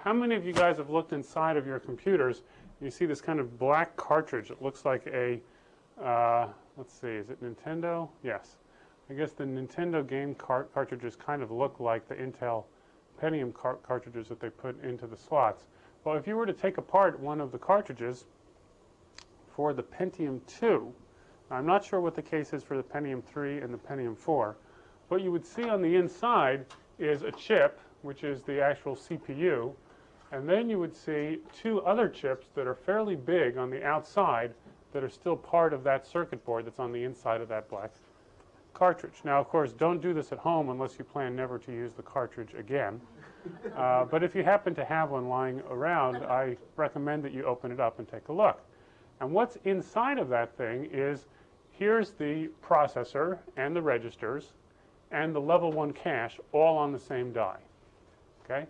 how many of you guys have looked inside of your computers? You see this kind of black cartridge. It looks like a, let's see, is it Nintendo? Yes. I guess the Nintendo game cartridges kind of look like the Intel Pentium cartridges that they put into the slots. Well, if you were to take apart one of the cartridges for the Pentium 2, I'm not sure what the case is for the Pentium 3 and the Pentium 4, what you would see on the inside is a chip, which is the actual CPU, and then you would see two other chips that are fairly big on the outside that are still part of that circuit board that's on the inside of that black cartridge. Now, of course, don't do this at home unless you plan never to use the cartridge again. But if you happen to have one lying around, I recommend that you open it up and take a look. And what's inside of that thing is, here's the processor and the registers and the level 1 cache all on the same die. Okay?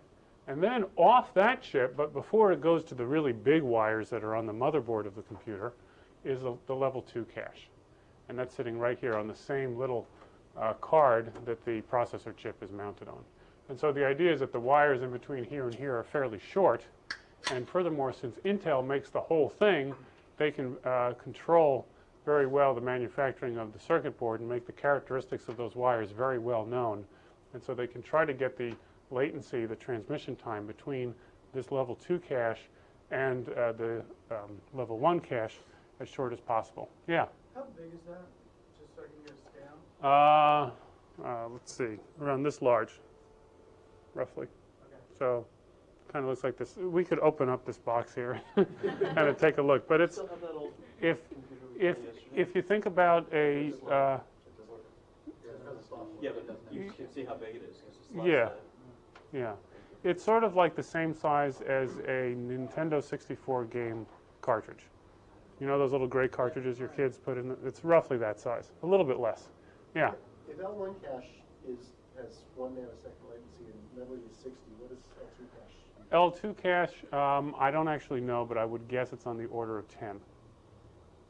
And then off that chip, but before it goes to the really big wires that are on the motherboard of the computer, is the level 2 cache. And that's sitting right here on the same little card that the processor chip is mounted on. And so the idea is that the wires in between here and here are fairly short. And furthermore, since Intel makes the whole thing, they can control very well the manufacturing of the circuit board and make the characteristics of those wires very well known. And so they can try to get the latency, the transmission time between this level 2 cache and the level 1 cache as short as possible. Yeah? How big is that? Just so I can get a scale. Let's see, around this large, roughly. Okay. So kind of looks like this. We could open up this box here and kind of take a look. But it's, if you think about a, yeah, but you can see how big it is. Yeah. It's sort of like the same size as a Nintendo 64 game cartridge. You know those little gray cartridges your kids put in? It's roughly that size, a little bit less. Yeah. If L1 cache has 1 nanosecond latency and memory is 60, what is L2 cache? L2 cache, I don't actually know, but I would guess it's on the order of 10.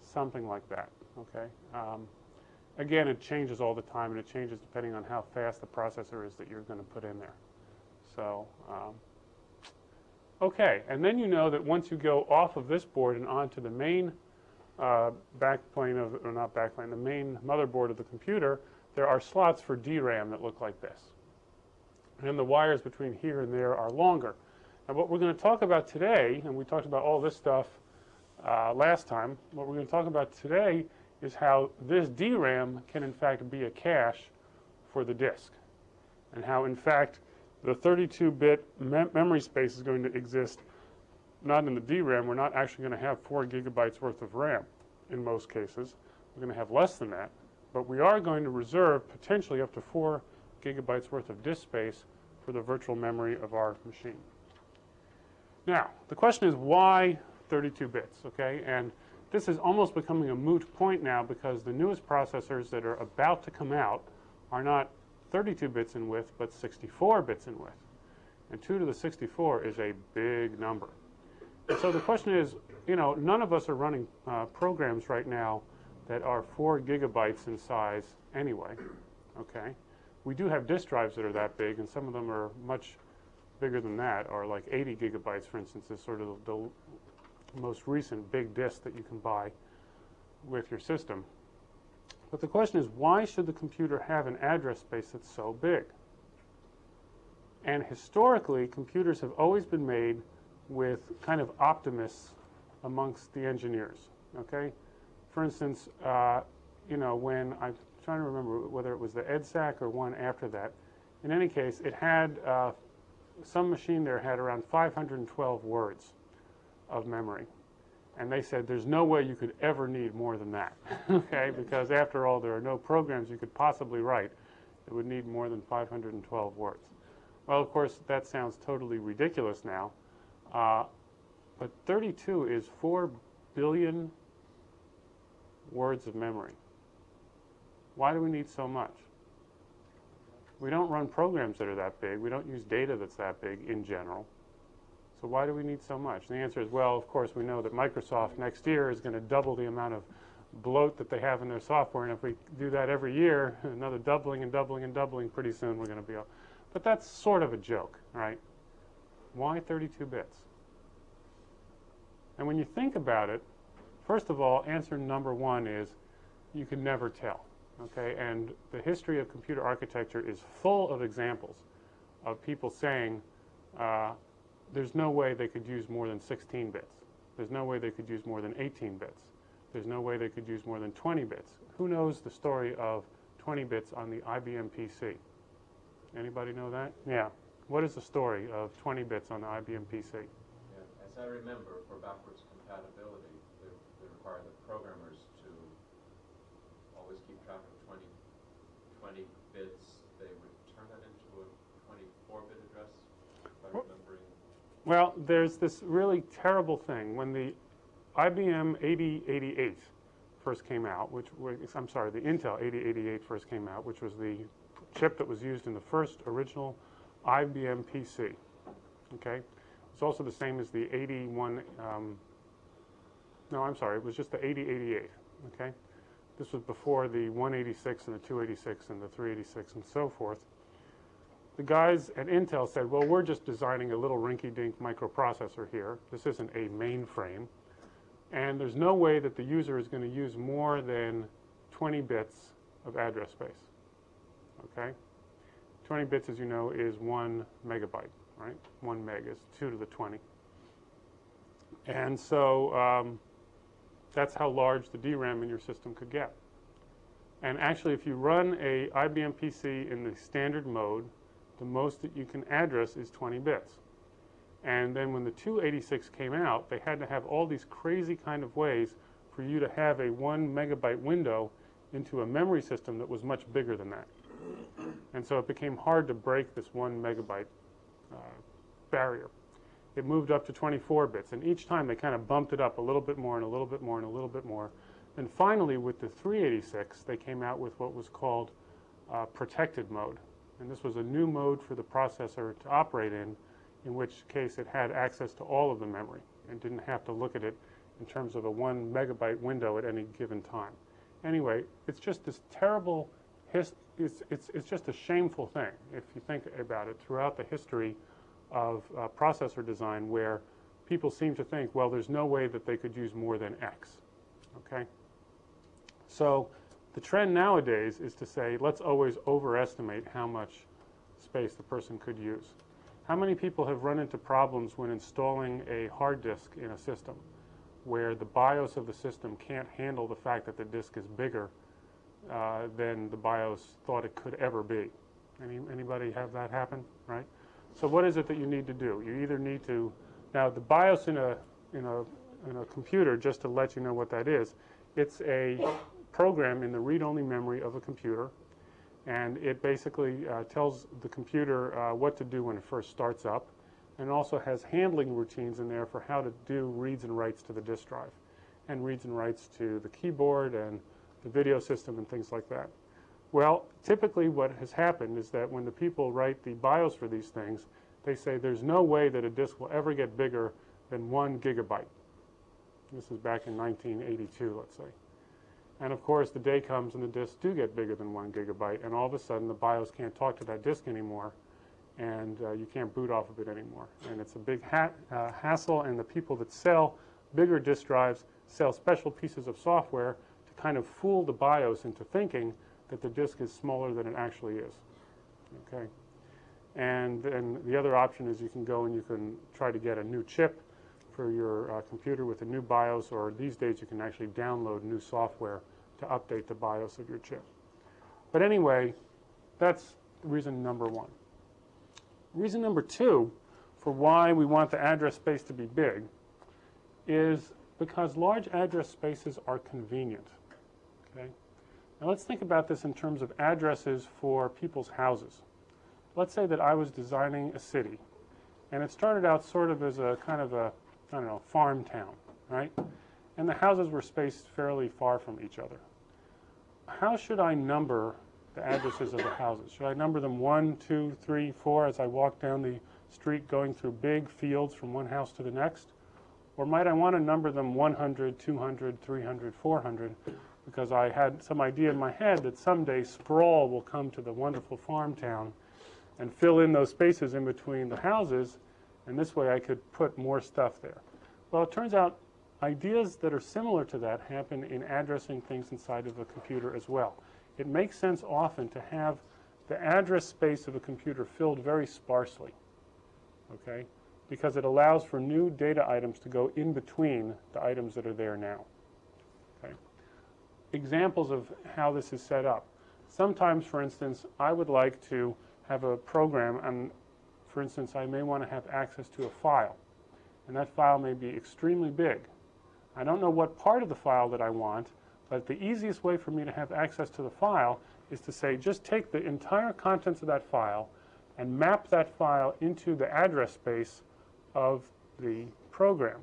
Something like that, okay? Again, it changes all the time, and it changes depending on how fast the processor is that you're going to put in there. So, okay, and then you know that once you go off of this board and onto the main backplane of, or not backplane, the main motherboard of the computer, there are slots for DRAM that look like this. And the wires between here and there are longer. And what we're going to talk about today, and we talked about all this stuff last time, what we're going to talk about today is how this DRAM can in fact be a cache for the disk. And how in fact the 32-bit memory space is going to exist not in the DRAM. We're not actually going to have 4 gigabytes worth of RAM in most cases. We're going to have less than that. But we are going to reserve potentially up to 4 gigabytes worth of disk space for the virtual memory of our machine. Now, the question is why 32 bits, okay? And this is almost becoming a moot point now because the newest processors that are about to come out are not 32 bits in width, but 64 bits in width. And 2 to the 64 is a big number. And so the question is, you know, none of us are running programs right now that are 4 gigabytes in size anyway, okay? We do have disk drives that are that big, and some of them are much bigger than that, or like 80 gigabytes, for instance, is sort of the most recent big disk that you can buy with your system. But the question is, why should the computer have an address space that's so big? And historically, computers have always been made with kind of optimists amongst the engineers, okay? For instance, you know, when I'm trying to remember whether it was the EDSAC or one after that, in any case, it had, some machine there had around 512 words of memory. And they said there's no way you could ever need more than that, okay? Because after all, there are no programs you could possibly write that would need more than 512 words. Well, of course, that sounds totally ridiculous now, but 32 is 4 billion words of memory. Why do we need so much? We don't run programs that are that big. We don't use data that's that big in general. So why do we need so much? And the answer is, well, of course, we know that Microsoft next year is going to double the amount of bloat that they have in their software. And if we do that every year, another doubling and doubling and doubling, pretty soon we're going to be up. But that's sort of a joke, right? Why 32 bits? And when you think about it, first of all, answer number one is you can never tell. Okay? And the history of computer architecture is full of examples of people saying there's no way they could use more than 16 bits. There's no way they could use more than 18 bits. There's no way they could use more than 20 bits. Who knows the story of 20 bits on the IBM PC? Anybody know that? Yeah. What is the story of 20 bits on the IBM PC? Yeah, as I remember, for backwards compatibility, they require the programmers to always keep track of 20 bits. They would turn that into a 24-bit address, if I'm remembering. Well, there's this really terrible thing. When the IBM 8088 first came out, the Intel 8088 first came out, which was the chip that was used in the first original IBM PC. Okay? It's also the same as the 81, it was just the 8088. Okay? This was before the 186 and the 286 and the 386 and so forth. The guys at Intel said, well, we're just designing a little rinky-dink microprocessor here. This isn't a mainframe. And there's no way that the user is going to use more than 20 bits of address space. Okay? 20 bits, as you know, is 1 megabyte, right? 1 meg is 2 to the 20. And so that's how large the DRAM in your system could get. And actually, if you run a IBM PC in the standard mode, the most that you can address is 20 bits. And then when the 286 came out, they had to have all these crazy kind of ways for you to have a 1 megabyte window into a memory system that was much bigger than that. And so it became hard to break this 1 megabyte barrier. It moved up to 24 bits, and each time they kind of bumped it up a little bit more and a little bit more and a little bit more. And finally, with the 386, they came out with what was called protected mode. And this was a new mode for the processor to operate in which case it had access to all of the memory and didn't have to look at it in terms of a 1 megabyte window at any given time. Anyway, it's just this terrible, it's just a shameful thing if you think about it throughout the history of processor design, where people seem to think, well, there's no way that they could use more than X. Okay? So the trend nowadays is to say, let's always overestimate how much space the person could use. How many people have run into problems when installing a hard disk in a system where the BIOS of the system can't handle the fact that the disk is bigger than the BIOS thought it could ever be? Anybody have that happen, right? So what is it that you need to do? You either need to, now the BIOS in a computer, just to let you know what that is, it's a program in the read-only memory of a computer, and it basically tells the computer what to do when it first starts up, and also has handling routines in there for how to do reads and writes to the disk drive, and reads and writes to the keyboard and the video system and things like that. Well, typically what has happened is that when the people write the BIOS for these things, they say there's no way that a disk will ever get bigger than 1 gigabyte. This is back in 1982, let's say. And of course, the day comes and the disks do get bigger than 1 gigabyte, and all of a sudden the BIOS can't talk to that disk anymore, and you can't boot off of it anymore. And it's a big hassle, and the people that sell bigger disk drives sell special pieces of software to kind of fool the BIOS into thinking that the disk is smaller than it actually is. Okay? And then the other option is you can go and you can try to get a new chip for your computer with a new BIOS, or these days you can actually download new software to update the BIOS of your chip. But anyway, that's reason number one. Reason number two for why we want the address space to be big is because large address spaces are convenient. Okay? Now let's think about this in terms of addresses for people's houses. Let's say that I was designing a city, and it started out sort of as a kind of a, I don't know, farm town, right? And the houses were spaced fairly far from each other. How should I number the addresses of the houses? Should I number them 1, 2, 3, 4 as I walk down the street going through big fields from one house to the next? Or might I want to number them 100, 200, 300, 400 because I had some idea in my head that someday sprawl will come to the wonderful farm town and fill in those spaces in between the houses, And this way I could put more stuff there. Well, it turns out ideas that are similar to that happen in addressing things inside of a computer as well. It makes sense often to have the address space of a computer filled very sparsely, okay? Because it allows for new data items to go in between the items that are there now, okay? Examples of how this is set up. Sometimes, for instance, I would like to have a program, and for instance, I may want to have access to a file, and that file may be extremely big. I don't know what part of the file that I want, but the easiest way for me to have access to the file is to say, just take the entire contents of that file and map that file into the address space of the program.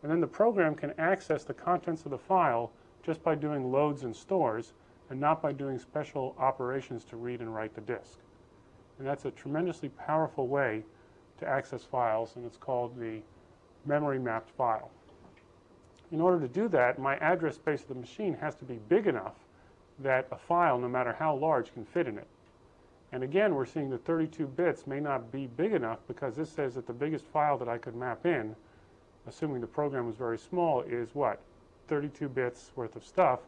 And then the program can access the contents of the file just by doing loads and stores, and not by doing special operations to read and write the disk. And that's a tremendously powerful way to access files, and it's called the memory mapped file. In order to do that, my address space of the machine has to be big enough that a file, no matter how large, can fit in it. And again, we're seeing that 32 bits may not be big enough, because this says that the biggest file that I could map in, assuming the program was very small, is what? 32 bits worth of stuff,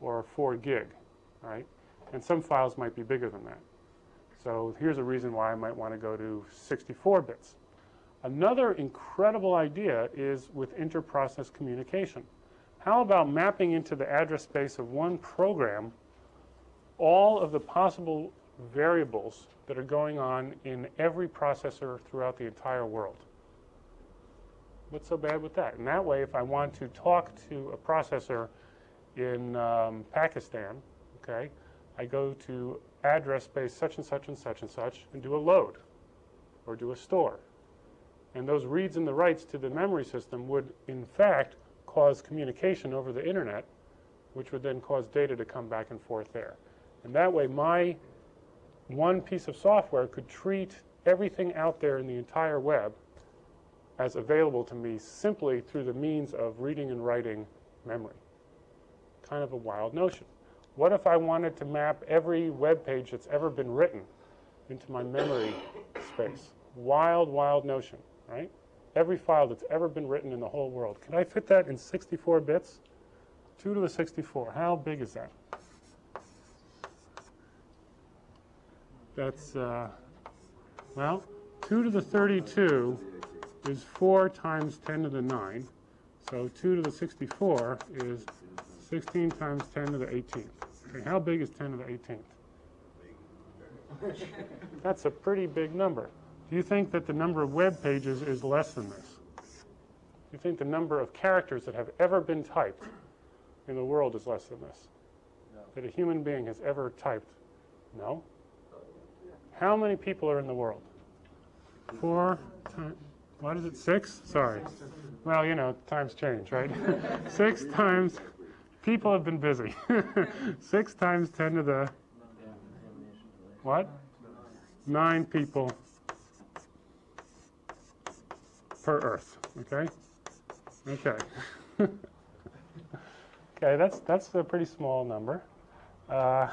or 4 gig, right? And some files might be bigger than that. So here's a reason why I might want to go to 64 bits. Another incredible idea is with inter-process communication. How about mapping into the address space of one program all of the possible variables that are going on in every processor throughout the entire world? What's so bad with that? And that way, if I want to talk to a processor in Pakistan, okay, I go to address space such and such and such and such and do a load or do a store. And those reads and the writes to the memory system would, in fact, cause communication over the internet, which would then cause data to come back and forth there. And that way, my one piece of software could treat everything out there in the entire web as available to me simply through the means of reading and writing memory. Kind of a wild notion. What if I wanted to map every web page that's ever been written into my memory space? Wild, wild notion, right? Every file that's ever been written in the whole world. Can I fit that in 64 bits? 2 to the 64. How big is that? That's, well, 2 to the 32 is 4 times 10 to the 9. So 2 to the 64 is 16 times 10 to the 18th. Okay, how big is 10 to the 18th? That's a pretty big number. Do you think that the number of web pages is less than this? Do you think the number of characters that have ever been typed in the world is less than this? No. That a human being has ever typed? No? How many people are in the world? 4 times, what is it, 6? Sorry. Well, you know, times change, right? 6 times, people have been busy. 6 times 10 to the, what? 9 people per Earth, okay? Okay. Okay, that's a pretty small number. How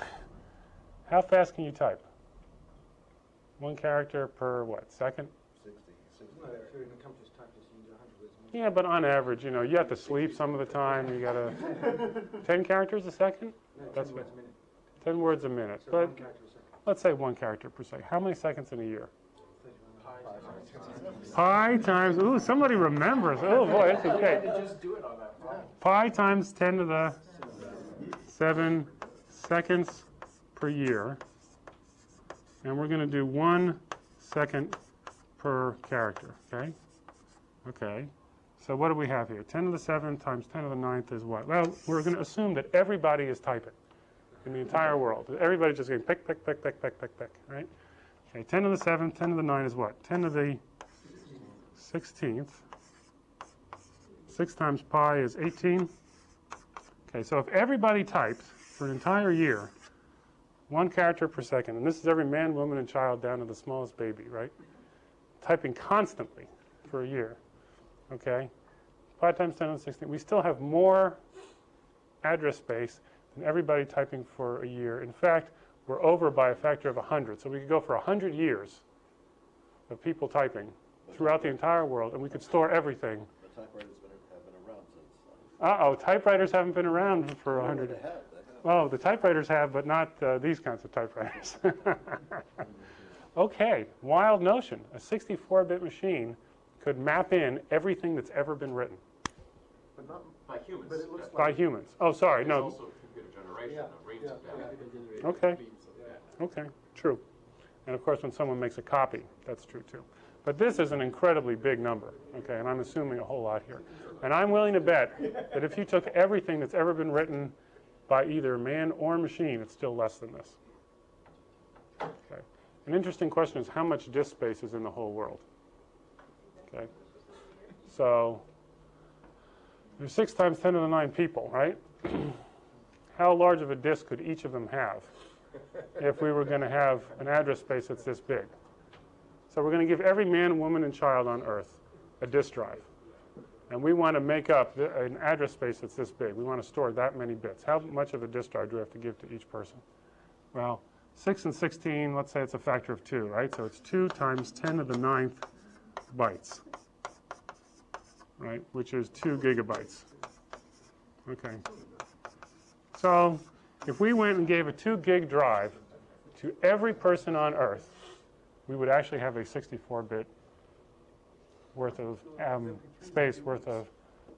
fast can you type? 1 character per what, second? 60. Yeah, but on average, you know, you have to sleep some of the time. You got to 10 characters a second? That's what, 10 words a minute. But let's say 1 character per second. How many seconds in a year? Pi times, ooh, somebody remembers. Oh boy, that's okay. Pi times 10 to the 7 seconds per year. And we're going to do 1 second per character, okay? Okay. So what do we have here? 10 to the 7 times 10 to the 9th is what? Well, we're going to assume that everybody is typing in the entire world. Everybody's just going pick, pick, pick, pick, pick, pick, pick, right? Okay, 10 to the 7, 10 to the 9 is what? 10 to the 16th. 6 times pi is 18. Okay, so if everybody types for an entire year, 1 character per second, and this is every man, woman, and child down to the smallest baby, right? Typing constantly for a year, okay? 5 times 10 to the 16th. We still have more address space than everybody typing for a year. In fact, we're over by a factor of 100. So we could go for 100 years of people typing throughout the entire world, and we could store everything. The typewriters have been around since. Uh-oh, typewriters haven't been around for 100 years. They have. Oh, the typewriters have, but not these kinds of typewriters. Okay, wild notion. A 64-bit machine could map in everything that's ever been written But not, By humans. but it looks by like. humans. Oh, sorry, There's no. also computer generation of reads of data. Okay. Okay, true. And of course, when someone makes a copy, that's true too. But this is an incredibly big number, okay, and I'm assuming a whole lot here. And I'm willing to bet that if you took everything that's ever been written by either man or machine, it's still less than this. Okay. An interesting question is how much disk space is in the whole world? Okay. So there's 6 times 10 to the 9 people, right? How large of a disk could each of them have if we were going to have an address space that's this big? So we're going to give every man, woman, and child on Earth a disk drive. And we want to make up an address space that's this big. We want to store that many bits. How much of a disk drive do we have to give to each person? Well, 6 and 16, let's say it's a factor of 2, right? So it's 2 times 10 to the 9th bytes, right? Which is 2 gigabytes. Okay. So if we went and gave a 2 gig drive to every person on Earth, we would actually have a 64-bit worth of space worth of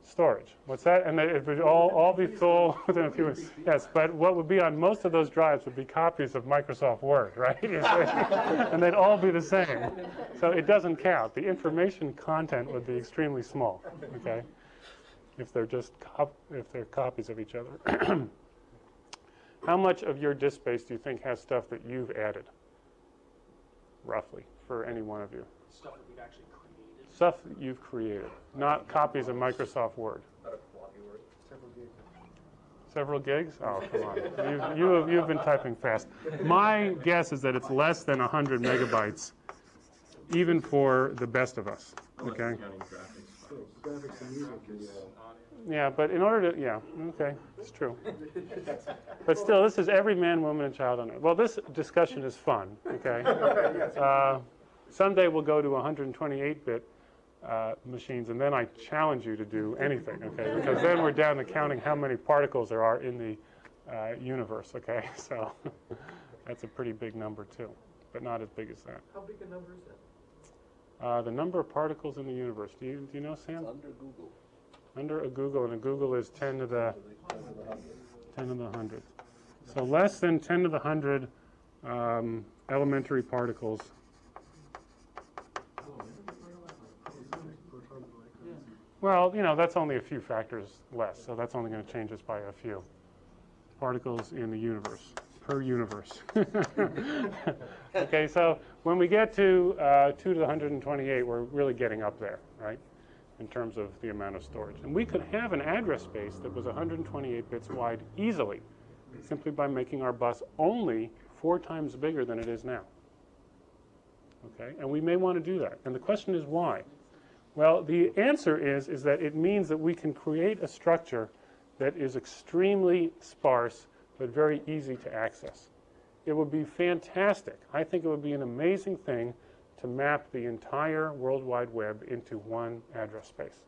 storage. What's that? And it would all be full within a few minutes. Yes, but what would be on most of those drives would be copies of Microsoft Word, right? And they'd all be the same. So it doesn't count. The information content would be extremely small, okay? If they're just if they're copies of each other. How much of your disk space do you think has stuff that you've added, roughly, for any one of you? Stuff that we've actually created. Stuff that you've created, not copies of Microsoft Word. Several gigs? Oh, come on. You've been typing fast. My guess is that it's less than 100 megabytes, even for the best of us, okay? Graphics and music is. Yeah, but in order to, yeah, okay, it's true. But still, this is every man, woman, and child on Earth. Well, this discussion is fun, okay? Someday we'll go to 128-bit machines, and then I challenge you to do anything, okay? Because then we're down to counting how many particles there are in the universe, okay? So that's a pretty big number, too, but not as big as that. How big a number is that? The number of particles in the universe, do you know, Sam? Under Google. Under a Google, and a Google is 10 to the 100. So less than 10 to the 100 elementary particles. Well, you know, that's only a few factors less, so that's only going to change us by a few particles in the universe, per universe. Okay, so when we get to 2 to the 128, we're really getting up there, right, in terms of the amount of storage. And we could have an address space that was 128 bits wide easily, simply by making our bus only 4 times bigger than it is now. Okay, and we may want to do that. And the question is why? Well, the answer is that it means that we can create a structure that is extremely sparse but very easy to access. It would be fantastic. I think it would be an amazing thing to map the entire World Wide Web into one address space.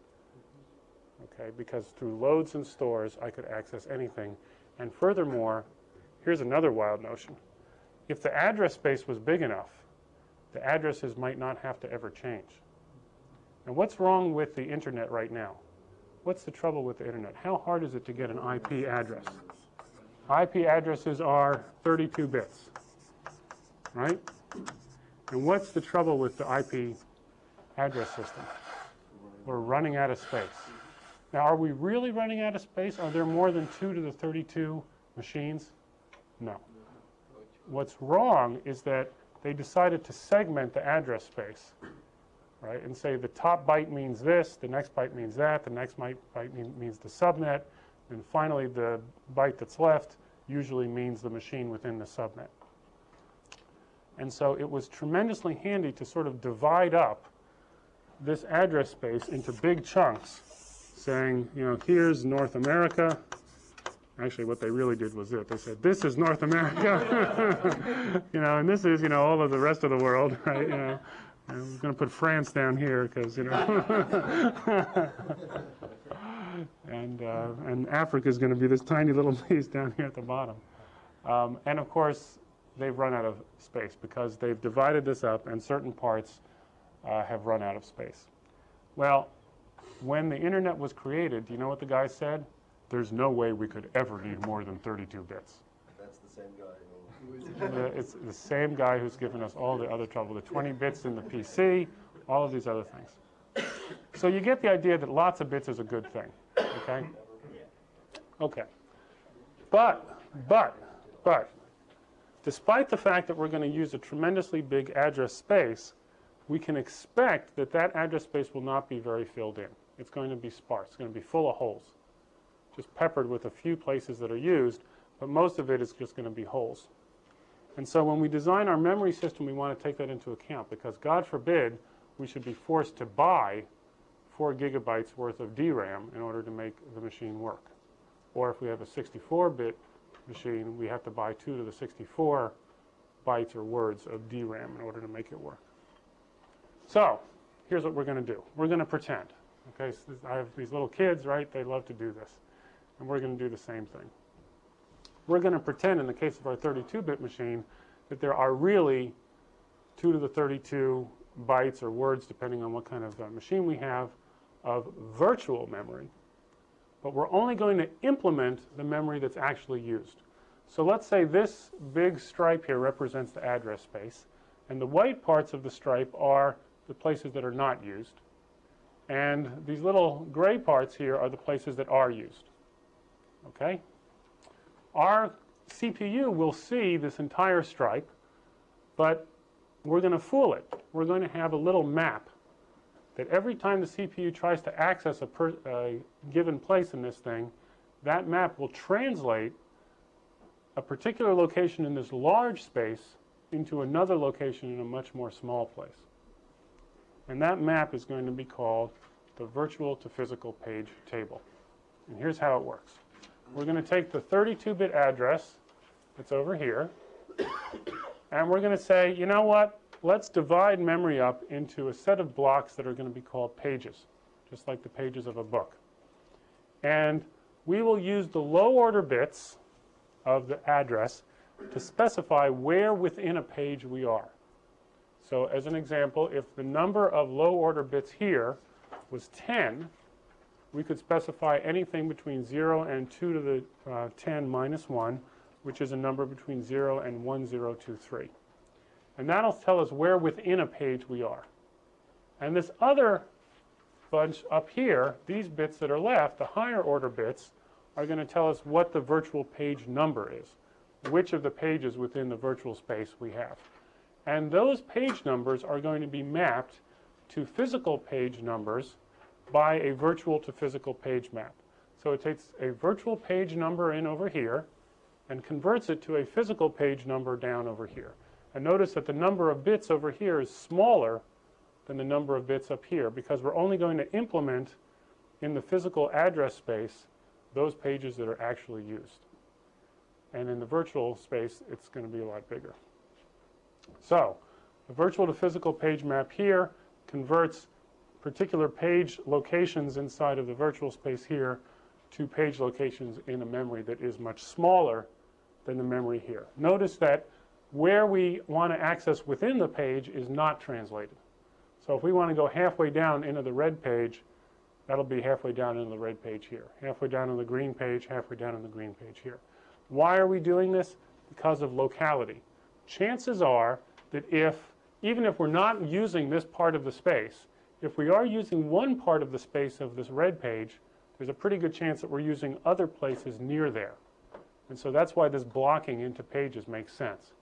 Okay, because through loads and stores, I could access anything. And furthermore, here's another wild notion. If the address space was big enough, the addresses might not have to ever change. And what's wrong with the internet right now? What's the trouble with the internet? How hard is it to get an IP address? IP addresses are 32 bits, right? And what's the trouble with the IP address system? We're running out of space. Now, are we really running out of space? Are there more than 2 to the 32 machines? No. What's wrong is that they decided to segment the address space, right, and say the top byte means this, the next byte means that, the next byte means the subnet, and finally the byte that's left usually means the machine within the subnet. And so it was tremendously handy to sort of divide up this address space into big chunks, saying, you know, here's North America. Actually, what they really did was it. They said, this is North America, you know, and this is, you know, all of the rest of the world, right, you know. And we're going to put France down here because, you know. And Africa is going to be this tiny little piece down here at the bottom. And of course, they've run out of space because they've divided this up and certain parts have run out of space. Well, when the internet was created, do you know what the guy said? There's no way we could ever need more than 32 bits. That's the same guy It's the same guy who's given us all the other trouble, the 20 bits in the PC, all of these other things. So you get the idea that lots of bits is a good thing, okay? Okay. But, despite the fact that we're going to use a tremendously big address space, we can expect that that address space will not be very filled in. It's going to be sparse. It's going to be full of holes, just peppered with a few places that are used, but most of it is just going to be holes. And so when we design our memory system, we want to take that into account because, God forbid, we should be forced to buy 4 gigabytes worth of DRAM in order to make the machine work. Or if we have a 64-bit machine, we have to buy 2 to the 64 bytes or words of DRAM in order to make it work. So here's what we're going to do. We're going to pretend. Okay, so I have these little kids, right? They love to do this. And we're going to do the same thing. We're going to pretend, in the case of our 32-bit machine, that there are really 2 to the 32 bytes or words, depending on what kind of machine we have, of virtual memory. But we're only going to implement the memory that's actually used. So let's say this big stripe here represents the address space, and the white parts of the stripe are the places that are not used. And these little gray parts here are the places that are used. Okay? Our CPU will see this entire stripe, but we're going to fool it. We're going to have a little map that every time the CPU tries to access a given place in this thing, that map will translate a particular location in this large space into another location in a much more small place. And that map is going to be called the virtual to physical page table. And here's how it works. We're going to take the 32-bit address that's over here, and we're going to say, you know what? Let's divide memory up into a set of blocks that are going to be called pages, just like the pages of a book. And we will use the low-order bits of the address to specify where within a page we are. So as an example, if the number of low-order bits here was 10, we could specify anything between 0 and 2 to the 10 minus 1, which is a number between 0 and 1023. And that'll tell us where within a page we are. And this other bunch up here, these bits that are left, the higher order bits, are going to tell us what the virtual page number is, which of the pages within the virtual space we have. And those page numbers are going to be mapped to physical page numbers by a virtual to physical page map. So it takes a virtual page number in over here and converts it to a physical page number down over here. And notice that the number of bits over here is smaller than the number of bits up here because we're only going to implement in the physical address space those pages that are actually used. And in the virtual space, it's going to be a lot bigger. So the virtual to physical page map here converts particular page locations inside of the virtual space here to page locations in a memory that is much smaller than the memory here. Notice that where we want to access within the page is not translated. So if we want to go halfway down into the red page, that'll be halfway down into the red page here. Halfway down in the green page, halfway down in the green page here. Why are we doing this? Because of locality. Chances are that even if we're not using this part of the space, if we are using one part of the space of this red page, there's a pretty good chance that we're using other places near there. And so that's why this blocking into pages makes sense,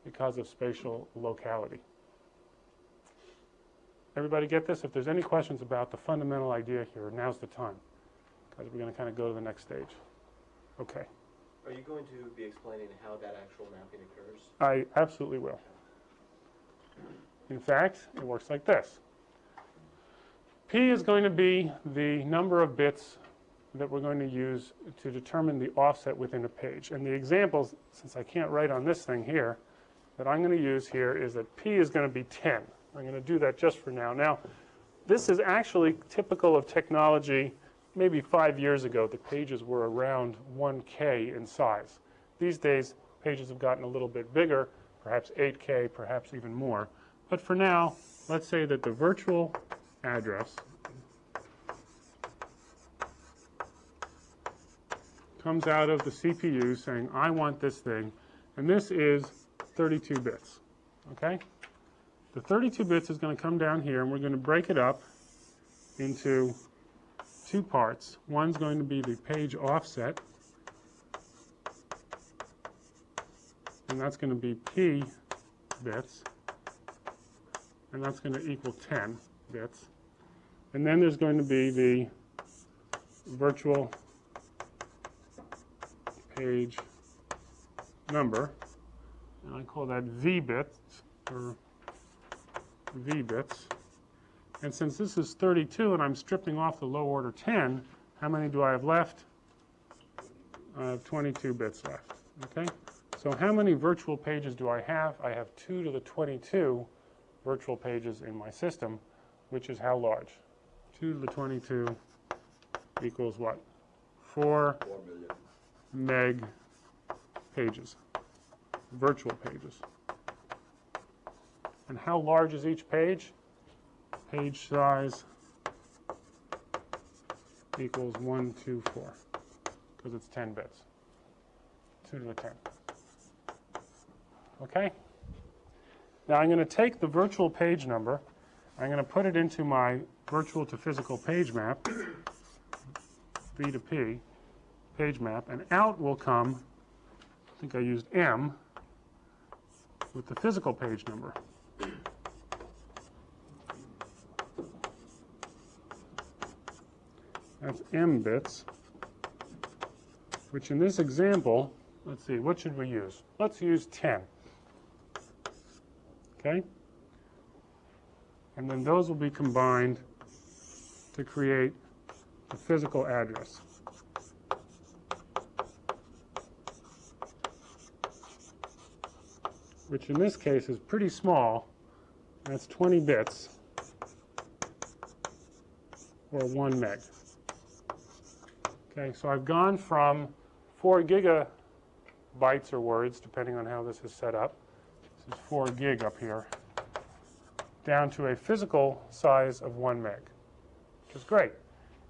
because of spatial locality. Everybody get this? If there's any questions about the fundamental idea here, now's the time, because we're going to kind of go to the next stage. Okay. Are you going to be explaining how that actual mapping occurs? I absolutely will. In fact, it works like this. P is going to be the number of bits that we're going to use to determine the offset within a page. And the examples, since I can't write on this thing here, that I'm going to use here is that P is going to be 10. I'm going to do that just for now. Now, this is actually typical of technology. Maybe 5 years ago, the pages were around 1K in size. These days, pages have gotten a little bit bigger, perhaps 8K, perhaps even more. But for now, let's say that the virtual address comes out of the CPU saying, I want this thing, and this is 32 bits, okay? The 32 bits is going to come down here, and we're going to break it up into two parts. One's going to be the page offset, and that's going to be P bits, and that's going to equal 10 bits. And then there's going to be the virtual page number, and I call that V bits, or V bits. And since this is 32 and I'm stripping off the low order 10, how many do I have left? I have 22 bits left, okay? So how many virtual pages do I have? I have 2 to the 22 virtual pages in my system, which is how large? 2 to the 22 equals what? 4 meg pages, virtual pages. And how large is each page? Page size equals 124, because it's 10 bits. 2 to the 10. Okay? Now I'm going to take the virtual page number, I'm going to put it into my virtual to physical page map, V to P, page map, and out will come, I think I used M, with the physical page number. That's M bits, which in this example, let's see, what should we use? Let's use 10. Okay? And then those will be combined to create the physical address. Which in this case is pretty small. That's 20 bits, or 1 meg. Okay, so I've gone from 4 gigabytes or words, depending on how this is set up. This is 4 gig up here, down to a physical size of 1 meg, which is great.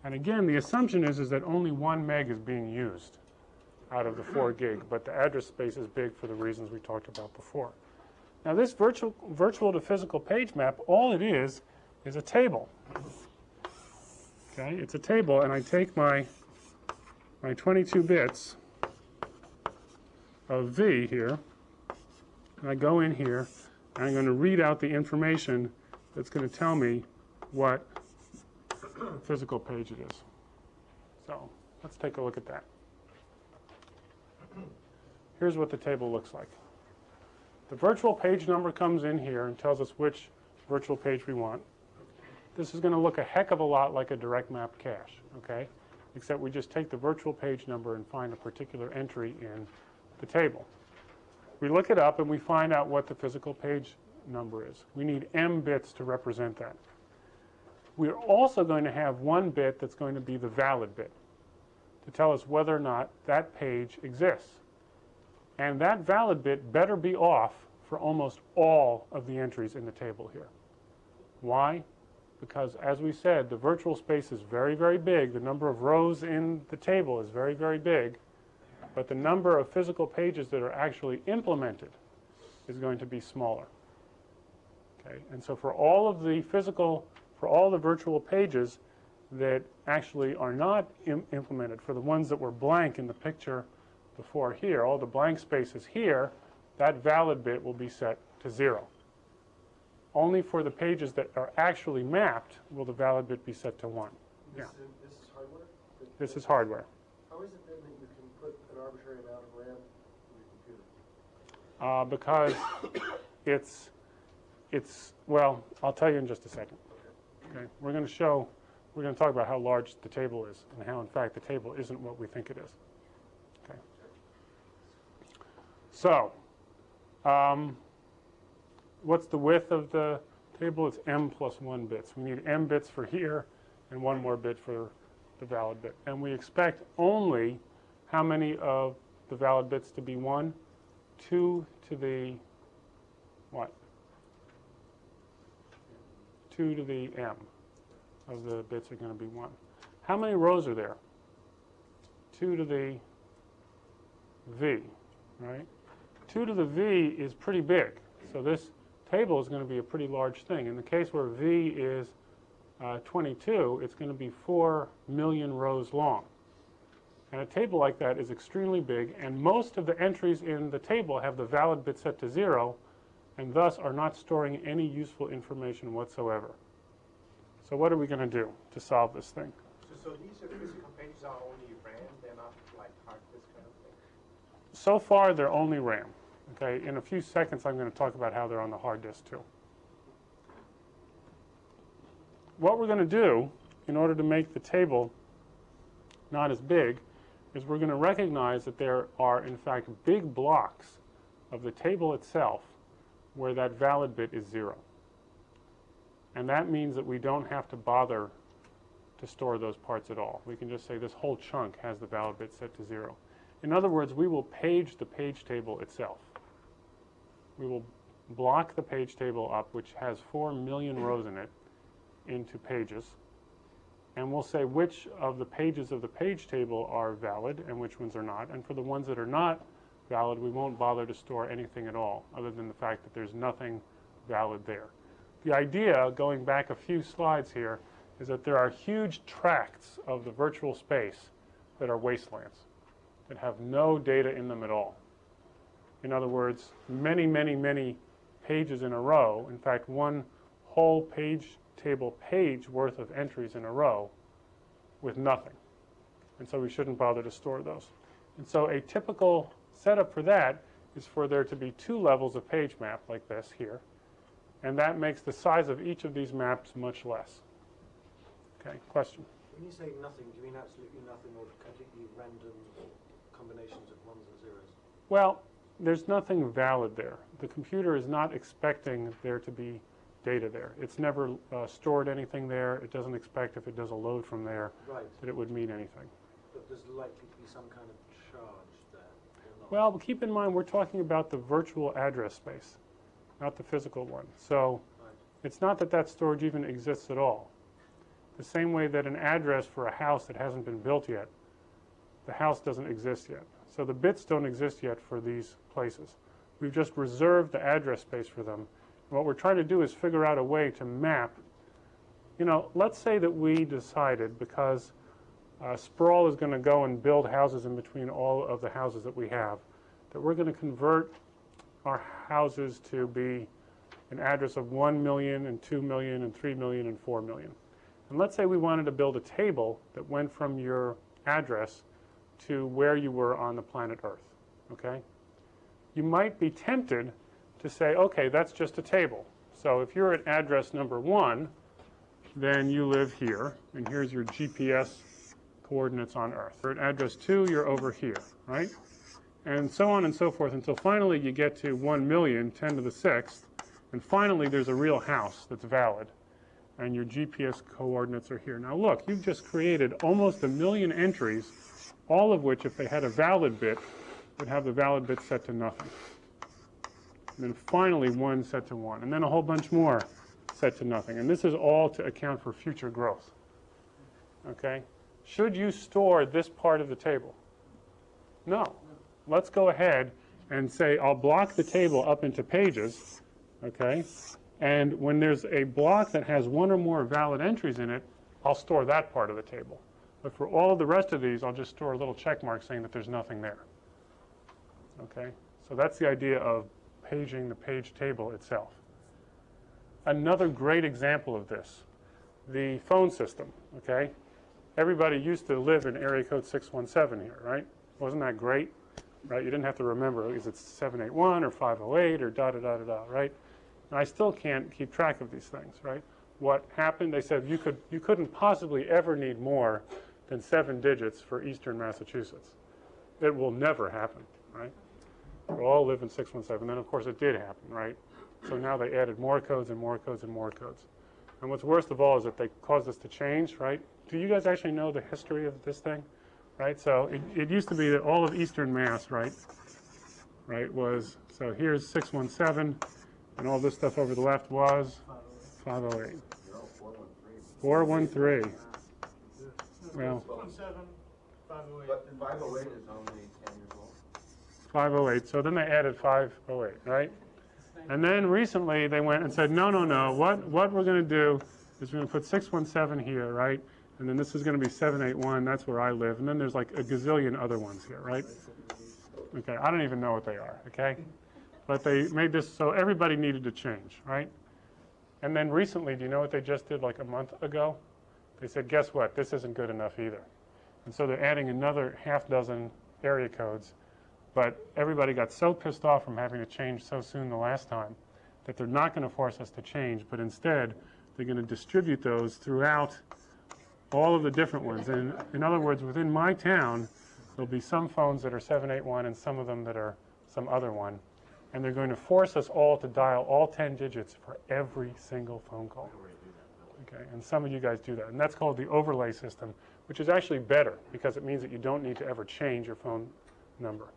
And again, the assumption is that only 1 meg is being used out of the 4 gig, but the address space is big for the reasons we talked about before. Now this virtual to physical page map, all it is a table. Okay, it's a table, and I take my 22 bits of V here, and I go in here, and I'm going to read out the information that's going to tell me what physical page it is. So let's take a look at that. Here's what the table looks like. The virtual page number comes in here and tells us which virtual page we want. This is going to look a heck of a lot like a direct map cache, okay? Except we just take the virtual page number and find a particular entry in the table. We look it up and we find out what the physical page number is. We need M bits to represent that. We're also going to have 1 bit that's going to be the valid bit to tell us whether or not that page exists. And that valid bit better be off for almost all of the entries in the table here. Why? Because, as we said, the virtual space is very, very big. The number of rows in the table is very, very big. But the number of physical pages that are actually implemented is going to be smaller. Okay? And so for all of the virtual pages that actually are not implemented, for the ones that were blank in the picture before here, all the blank spaces here, that valid bit will be set to 0. Only for the pages that are actually mapped will the valid bit be set to 1. Yeah. This is hardware? This is hardware. How is it then that you can put an arbitrary amount of RAM in your computer? Because it's, well, I'll tell you in just a second. Okay. We're going to talk about how large the table is and how, in fact, the table isn't what we think it is. Okay. So, what's the width of the table, it's m plus 1 bits. We need m bits for here and 1 more bit for the valid bit. And we expect only how many of the valid bits to be 1? 2 to the what? 2 to the m of the bits are going to be 1. How many rows are there? 2 to the v, right? 2 to the v is pretty big. So this table is going to be a pretty large thing. In the case where v is 22, it's going to be 4 million rows long. And a table like that is extremely big, and most of the entries in the table have the valid bit set to 0, and thus are not storing any useful information whatsoever. So what are we going to do to solve this thing? So these are physical pages are only RAM, they're not like hard disk kind of thing? So far, they're only RAM. Okay, in a few seconds, I'm going to talk about how they're on the hard disk too. What we're going to do in order to make the table not as big is we're going to recognize that there are, in fact, big blocks of the table itself where that valid bit is 0. And that means that we don't have to bother to store those parts at all. We can just say this whole chunk has the valid bit set to 0. In other words, we will page the page table itself. We will block the page table up, which has 4 million rows in it, into pages. And we'll say which of the pages of the page table are valid and which ones are not. And for the ones that are not valid, we won't bother to store anything at all, other than the fact that there's nothing valid there. The idea, going back a few slides here, is that there are huge tracts of the virtual space that are wastelands, that have no data in them at all. In other words, many, many, many pages in a row, in fact, one whole page table page worth of entries in a row with nothing. And so we shouldn't bother to store those. And so a typical setup for that is for there to be 2 levels of page map like this here. And that makes the size of each of these maps much less. Okay, question? When you say nothing, do you mean absolutely nothing or completely random combinations of ones and zeros? Well, there's nothing valid there. The computer is not expecting there to be data there. It's never stored anything there. It doesn't expect if it does a load from there Right. that it would mean anything. But there's likely to be some kind of charge there. or not? Well, keep in mind we're talking about the virtual address space, not the physical one. So Right. it's not that that storage even exists at all. The same way that an address for a house that hasn't been built yet, the house doesn't exist yet. So the bits don't exist yet for these places. We've just reserved the address space for them. And what we're trying to do is figure out a way to map. You know, let's say that we decided, because Sprawl is going to go and build houses in between all of the houses that we have, that we're going to convert our houses to be an address of 1 million and 2 million and 3 million and 4 million. And let's say we wanted to build a table that went from your address to where you were on the planet Earth, okay? You might be tempted to say, okay, that's just a table. So if you're at address number 1, then you live here, and here's your GPS coordinates on Earth. Or at address 2, you're over here, right? And so on and so forth until finally you get to 1 million, 10 to the 6th, and finally there's a real house that's valid, and your GPS coordinates are here. Now look, you've just created almost 1 million entries, all of which, if they had a valid bit, would have the valid bit set to nothing. And then finally 1 set to 1, and then a whole bunch more set to nothing. And this is all to account for future growth. Okay? Should you store this part of the table? No. Let's go ahead and say I'll block the table up into pages, okay? And when there's a block that has 1 or more valid entries in it, I'll store that part of the table. But for all the rest of these, I'll just store a little check mark saying that there's nothing there. Okay? So that's the idea of paging the page table itself. Another great example of this, the phone system, okay? Everybody used to live in area code 617 here, right? Wasn't that great? Right? You didn't have to remember, is it 781 or 508 or da-da-da-da-da, right? And I still can't keep track of these things, right? What happened, they said you couldn't possibly ever need more than 7 digits for Eastern Massachusetts. It will never happen, right? We all live in 617. Then, of course, it did happen, right? So now they added more codes and more codes and more codes. And what's worst of all is that they caused us to change, right? Do you guys actually know the history of this thing? Right, so it used to be that all of Eastern Mass, right, was, so here's 617, and all this stuff over the left was 508. 413. Well, 617, 508. But 508 is only 10 years old. 508, so then they added 508, right? And then recently they went and said, no, what we're going to do is we're going to put 617 here, right? And then this is going to be 781, that's where I live. And then there's like a gazillion other ones here, right? Okay, I don't even know what they are, okay? But they made this so everybody needed to change, right? And then recently, do you know what they just did like a month ago? They said, guess what? This isn't good enough either. And so they're adding another half dozen area codes. But everybody got so pissed off from having to change so soon the last time that they're not going to force us to change, but instead they're going to distribute those throughout all of the different ones. And in other words, within my town, there'll be some phones that are 781 and some of them that are some other one. And they're going to force us all to dial all 10 digits for every single phone call. Okay, and some of you guys do that. And that's called the overlay system, which is actually better because it means that you don't need to ever change your phone number,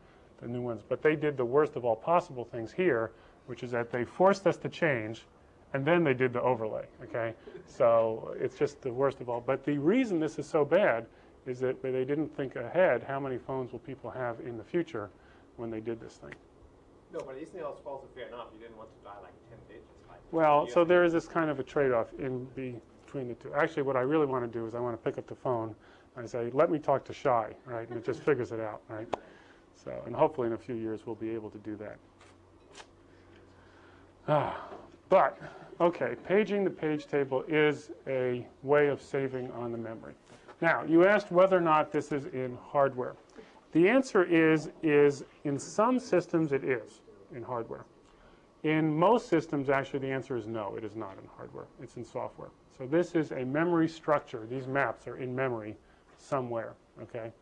the new ones. But they did the worst of all possible things here, which is that they forced us to change, and then they did the overlay, okay? So it's just the worst of all. But the reason this is so bad is that they didn't think ahead how many phones will people have in the future when they did this thing. No, but isn't it also fair enough? You didn't want to dial like 10 digits. Like Well, so there is this kind of a trade-off in between the two. Actually, what I really want to do is I want to pick up the phone and I say, let me talk to Shy, right? And it just figures it out, right? So, and hopefully in a few years we'll be able to do that. But, okay, paging the page table is a way of saving on the memory. Now, you asked whether or not this is in hardware. The answer is in some systems it is in hardware. In most systems, actually, the answer is no, it is not in hardware. It's in software. So this is a memory structure. These maps are in memory somewhere, okay?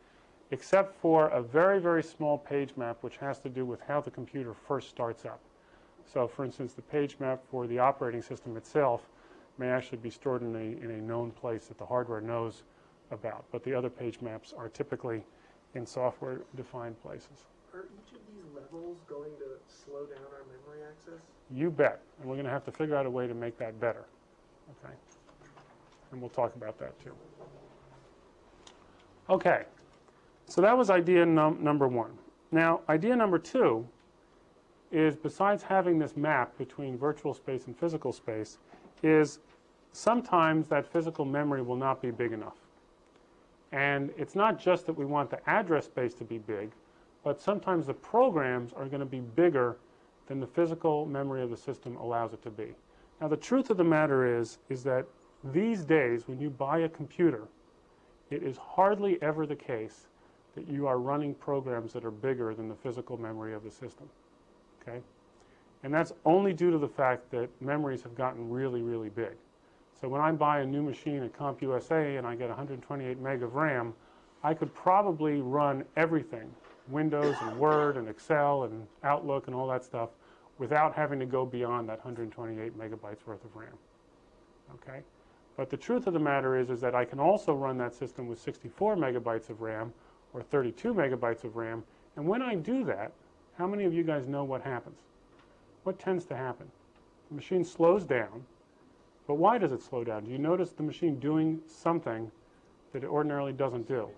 Except for a very, very small page map, which has to do with how the computer first starts up. So, for instance, the page map for the operating system itself may actually be stored in a known place that the hardware knows about. But the other page maps are typically in software-defined places. Are each of these levels going to slow down our memory access? You bet. And we're going to have to figure out a way to make that better. Okay? And we'll talk about that too. Okay. So that was idea number one. Now, idea number two is, besides having this map between virtual space and physical space, is sometimes that physical memory will not be big enough. And it's not just that we want the address space to be big, but sometimes the programs are going to be bigger than the physical memory of the system allows it to be. Now, the truth of the matter is that these days, when you buy a computer, it is hardly ever the case that you are running programs that are bigger than the physical memory of the system. Okay? And that's only due to the fact that memories have gotten really, really big. So when I buy a new machine at CompUSA and I get 128 meg of RAM, I could probably run everything, Windows and Word and Excel and Outlook and all that stuff, without having to go beyond that 128 megabytes worth of RAM. Okay? But the truth of the matter is that I can also run that system with 64 megabytes of RAM or 32 megabytes of RAM. And when I do that, how many of you guys know what happens? What tends to happen? The machine slows down. But why does it slow down? Do you notice the machine doing something that it ordinarily doesn't do?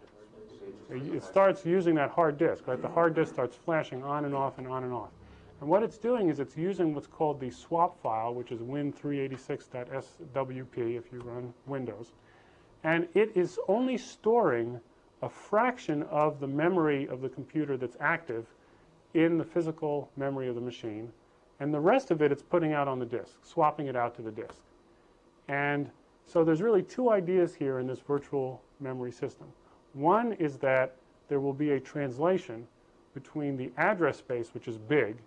It starts using that hard disk, right? The hard disk starts flashing on and off and on and off. And what it's doing is it's using what's called the swap file, which is win386.swp if you run Windows. And it is only storing a fraction of the memory of the computer that's active in the physical memory of the machine. And the rest of it, it's putting out on the disk, swapping it out to the disk. And so there's really two ideas here in this virtual memory system. One is that there will be a translation between the address space, which is big,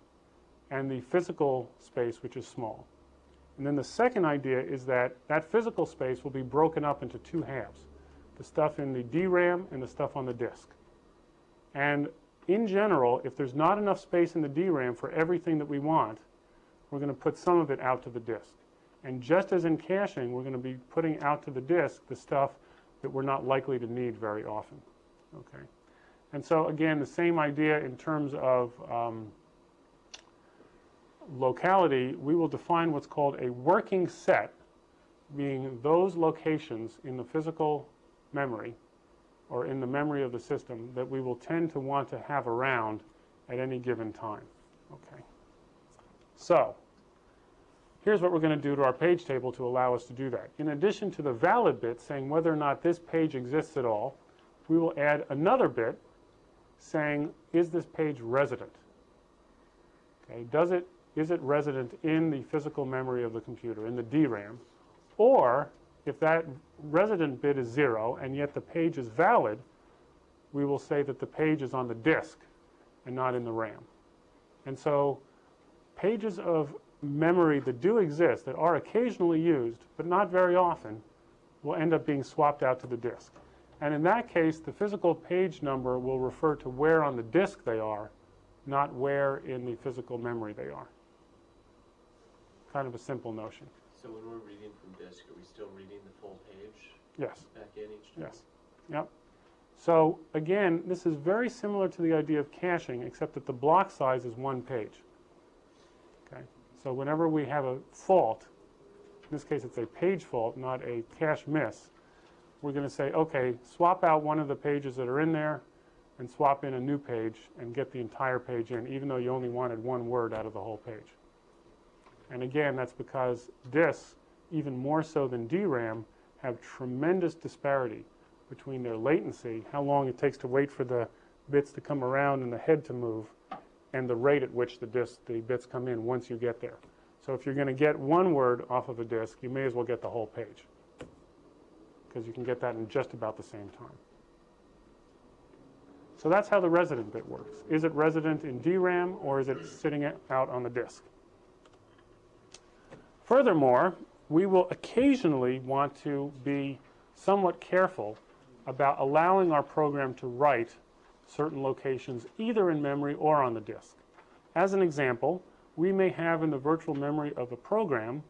and the physical space, which is small. And then the second idea is that that physical space will be broken up into two halves, the stuff in the DRAM and the stuff on the disk. And in general, if there's not enough space in the DRAM for everything that we want, we're going to put some of it out to the disk. And just as in caching, we're going to be putting out to the disk the stuff that we're not likely to need very often. Okay. And so again, the same idea in terms of locality. We will define what's called a working set, being those locations in the physical memory or in the memory of the system that we will tend to want to have around at any given time. Okay. So here's what we're going to do to our page table to allow us to do that. In addition to the valid bit saying whether or not this page exists at all, we will add another bit saying, is this page resident? Okay, is it resident in the physical memory of the computer, in the DRAM? Or if that resident bit is 0 and yet the page is valid, we will say that the page is on the disk and not in the RAM. And so pages of memory that do exist, that are occasionally used, but not very often, will end up being swapped out to the disk. And in that case, the physical page number will refer to where on the disk they are, not where in the physical memory they are. Kind of a simple notion. So when we're reading from disk, are we still reading the full page Yes. back in each time? Yes. Yep. So again, this is very similar to the idea of caching, except that the block size is 1 page. Okay. So whenever we have a fault, in this case it's a page fault, not a cache miss, we're going to say, okay, swap out one of the pages that are in there and swap in a new page and get the entire page in, even though you only wanted one word out of the whole page. And again, that's because disks, even more so than DRAM, have tremendous disparity between their latency, how long it takes to wait for the bits to come around and the head to move, and the rate at which the bits come in once you get there. So if you're going to get one word off of a disk, you may as well get the whole page, because you can get that in just about the same time. So that's how the resident bit works. Is it resident in DRAM, or is it sitting out on the disk? Furthermore, we will occasionally want to be somewhat careful about allowing our program to write certain locations either in memory or on the disk. As an example, we may have in the virtual memory of a program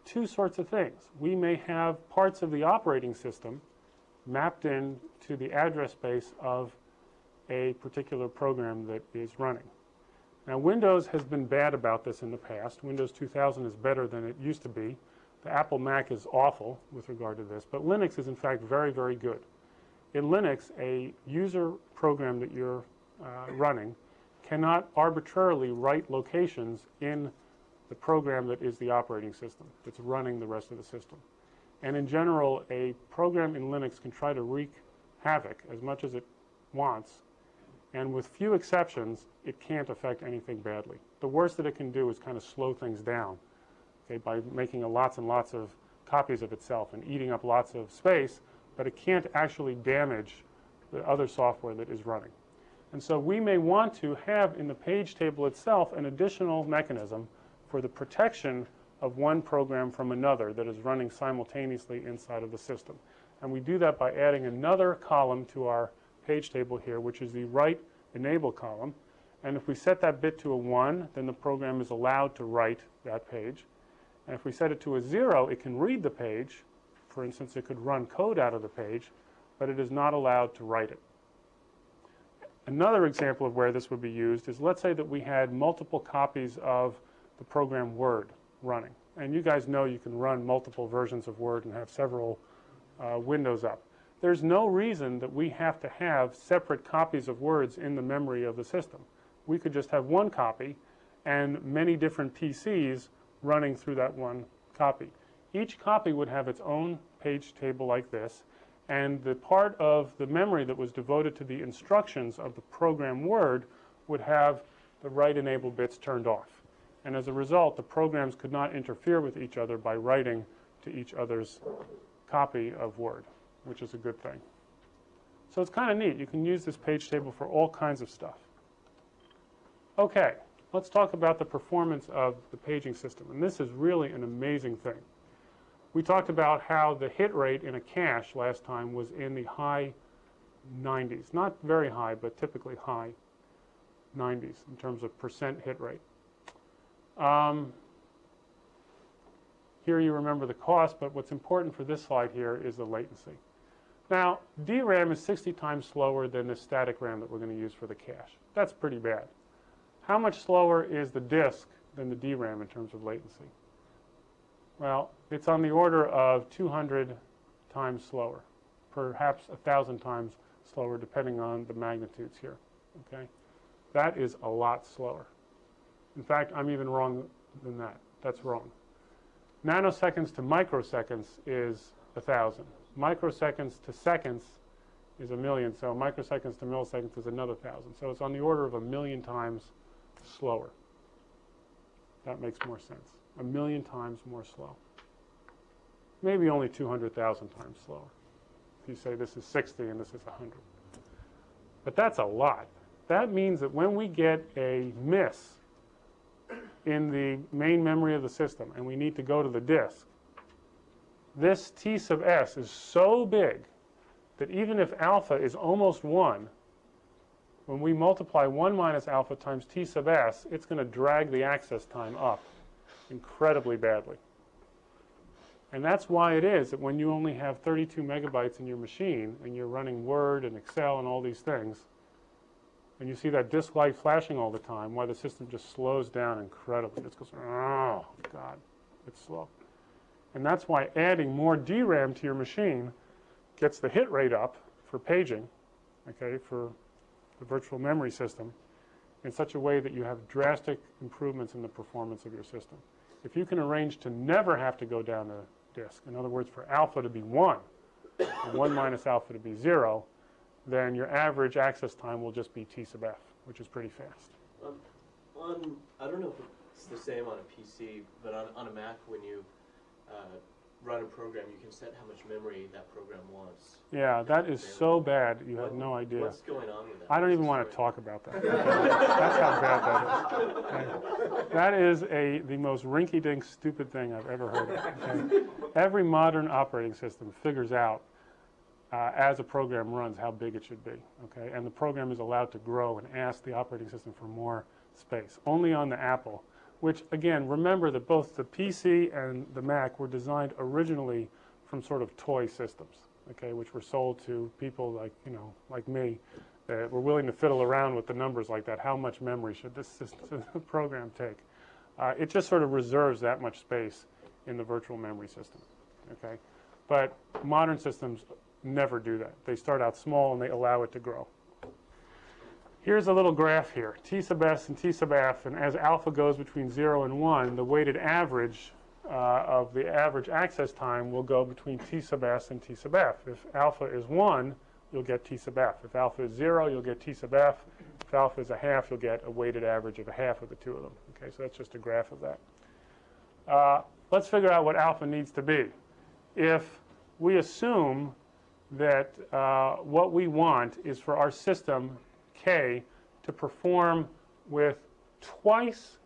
two sorts of things. We may have parts of the operating system mapped in to the address space of a particular program that is running. Now, Windows has been bad about this in the past. Windows 2000 is better than it used to be. The Apple Mac is awful with regard to this, but Linux is in fact very, very good. In Linux, a user program that you're running cannot arbitrarily write locations in the program that is the operating system that's running the rest of the system. And in general, a program in Linux can try to wreak havoc as much as it wants, and with few exceptions, it can't affect anything badly. The worst that it can do is kind of slow things down, okay, by making lots and lots of copies of itself and eating up lots of space, but it can't actually damage the other software that is running. And so we may want to have in the page table itself an additional mechanism for the protection of one program from another that is running simultaneously inside of the system. And we do that by adding another column to our page table here, which is the write enable column. And if we set that bit to a 1, then the program is allowed to write that page. And if we set it to a 0, it can read the page. For instance, it could run code out of the page, but it is not allowed to write it. Another example of where this would be used is, let's say that we had multiple copies of the program Word running. And you guys know you can run multiple versions of Word and have several windows up. There's no reason that we have to have separate copies of words in the memory of the system. We could just have one copy and many different PCs running through that one copy. Each copy would have its own page table like this, and the part of the memory that was devoted to the instructions of the program Word would have the write enable bits turned off. And as a result, the programs could not interfere with each other by writing to each other's copy of Word, which is a good thing. So it's kind of neat. You can use this page table for all kinds of stuff. Okay, let's talk about the performance of the paging system. And this is really an amazing thing. We talked about how the hit rate in a cache last time was in the high 90s. Not very high, but typically high 90s in terms of percent hit rate. Here you remember the cost, but what's important for this slide here is the latency. Now, DRAM is 60 times slower than the static RAM that we're going to use for the cache. That's pretty bad. How much slower is the disk than the DRAM in terms of latency? Well, it's on the order of 200 times slower, perhaps 1,000 times slower, depending on the magnitudes here. Okay, that is a lot slower. In fact, I'm even wrong than that. That's wrong. Nanoseconds to microseconds is 1,000. Microseconds to seconds is 1,000,000. So microseconds to milliseconds is another 1,000. So it's on the order of 1,000,000 times slower. That makes more sense. 1,000,000 times more slow. Maybe only 200,000 times slower. If you say this is 60 and this is 100. But that's a lot. That means that when we get a miss in the main memory of the system and we need to go to the disk, this T sub s is so big that even if alpha is almost 1, when we multiply 1 minus alpha times T sub s, it's going to drag the access time up incredibly badly. And that's why it is that when you only have 32 megabytes in your machine and you're running Word and Excel and all these things, and you see that disk light flashing all the time, why the system just slows down incredibly. It just goes, oh, God, it's slow. And that's why adding more DRAM to your machine gets the hit rate up for paging, okay, for the virtual memory system, in such a way that you have drastic improvements in the performance of your system. If you can arrange to never have to go down the disk, in other words, for alpha to be 1, and 1 minus alpha to be 0, then your average access time will just be T sub f, which is pretty fast. I don't know if it's the same on a PC, but on a Mac, when you run a program, you can set how much memory that program wants. Yeah, that is so bad, you have no idea. What's going on with that? I don't even want to talk about that. That's how bad that is. Okay. That is the most rinky-dink stupid thing I've ever heard of. Okay. Every modern operating system figures out as a program runs how big it should be. Okay, and the program is allowed to grow and ask the operating system for more space. Only on the Apple, which again, remember that both the PC and the Mac were designed originally from sort of toy systems, okay, which were sold to people like, like me, that were willing to fiddle around with the numbers like that. How much memory should this system, program take? It just sort of reserves that much space in the virtual memory system, okay? But modern systems never do that. They start out small and they allow it to grow. Here's a little graph here, T sub s and T sub f, and as alpha goes between 0 and 1, the weighted average of the average access time will go between T sub s and T sub f. If alpha is 1, you'll get T sub f. If alpha is 0, you'll get T sub f. If alpha is a half, you'll get a weighted average of a half of the two of them. Okay, so that's just a graph of that. Let's figure out what alpha needs to be. If we assume that what we want is for our system K to perform with twice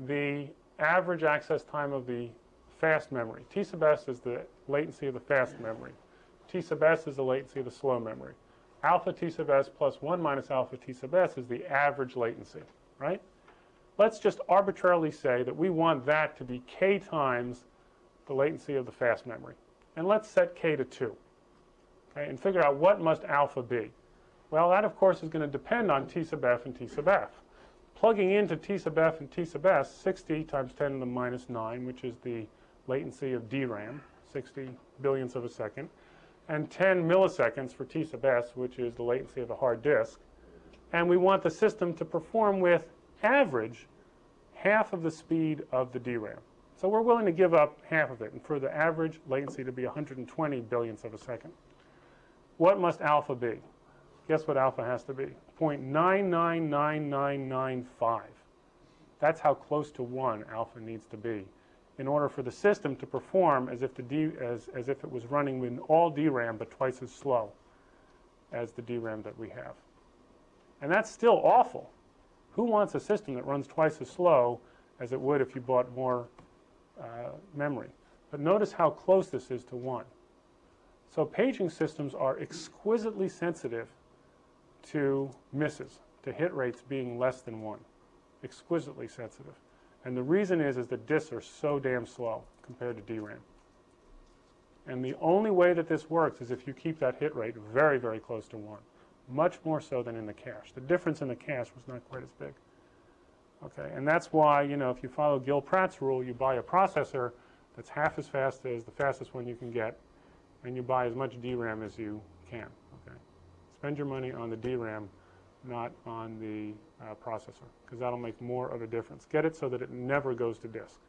the average access time of the fast memory. T sub s is the latency of the fast memory. T sub s is the latency of the slow memory. Alpha T sub s plus 1 minus alpha T sub s is the average latency, right? Let's just arbitrarily say that we want that to be K times the latency of the fast memory. And let's set K to 2, okay, and figure out what must alpha be. Well, that, of course, is going to depend on T sub f and T sub f. Plugging into T sub f and T sub s, 60 times 10 to the minus 9, which is the latency of DRAM, 60 billionths of a second, and 10 milliseconds for T sub s, which is the latency of a hard disk. And we want the system to perform with average half of the speed of the DRAM. So we're willing to give up half of it, and for the average latency to be 120 billionths of a second. What must alpha be? Guess what alpha has to be? 0.999995. That's how close to 1 alpha needs to be in order for the system to perform as if as if it was running with all DRAM but twice as slow as the DRAM that we have. And that's still awful. Who wants a system that runs twice as slow as it would if you bought more memory? But notice how close this is to 1. So paging systems are exquisitely sensitive to misses, to hit rates being less than 1. Exquisitely sensitive. And the reason is that disks are so damn slow. compared to DRAM. And the only way that this works is if you keep that hit rate very, very close to 1, much more so than in the cache. The difference in the cache was not quite as big. Okay, and that's why, you know, if you follow Gil Pratt's rule, you buy a processor that's half as fast as the fastest one you can get, and you buy as much DRAM as you can. Okay, spend your money on the DRAM, not on the processor, because that'll make more of a difference. Get it so that it never goes to disk.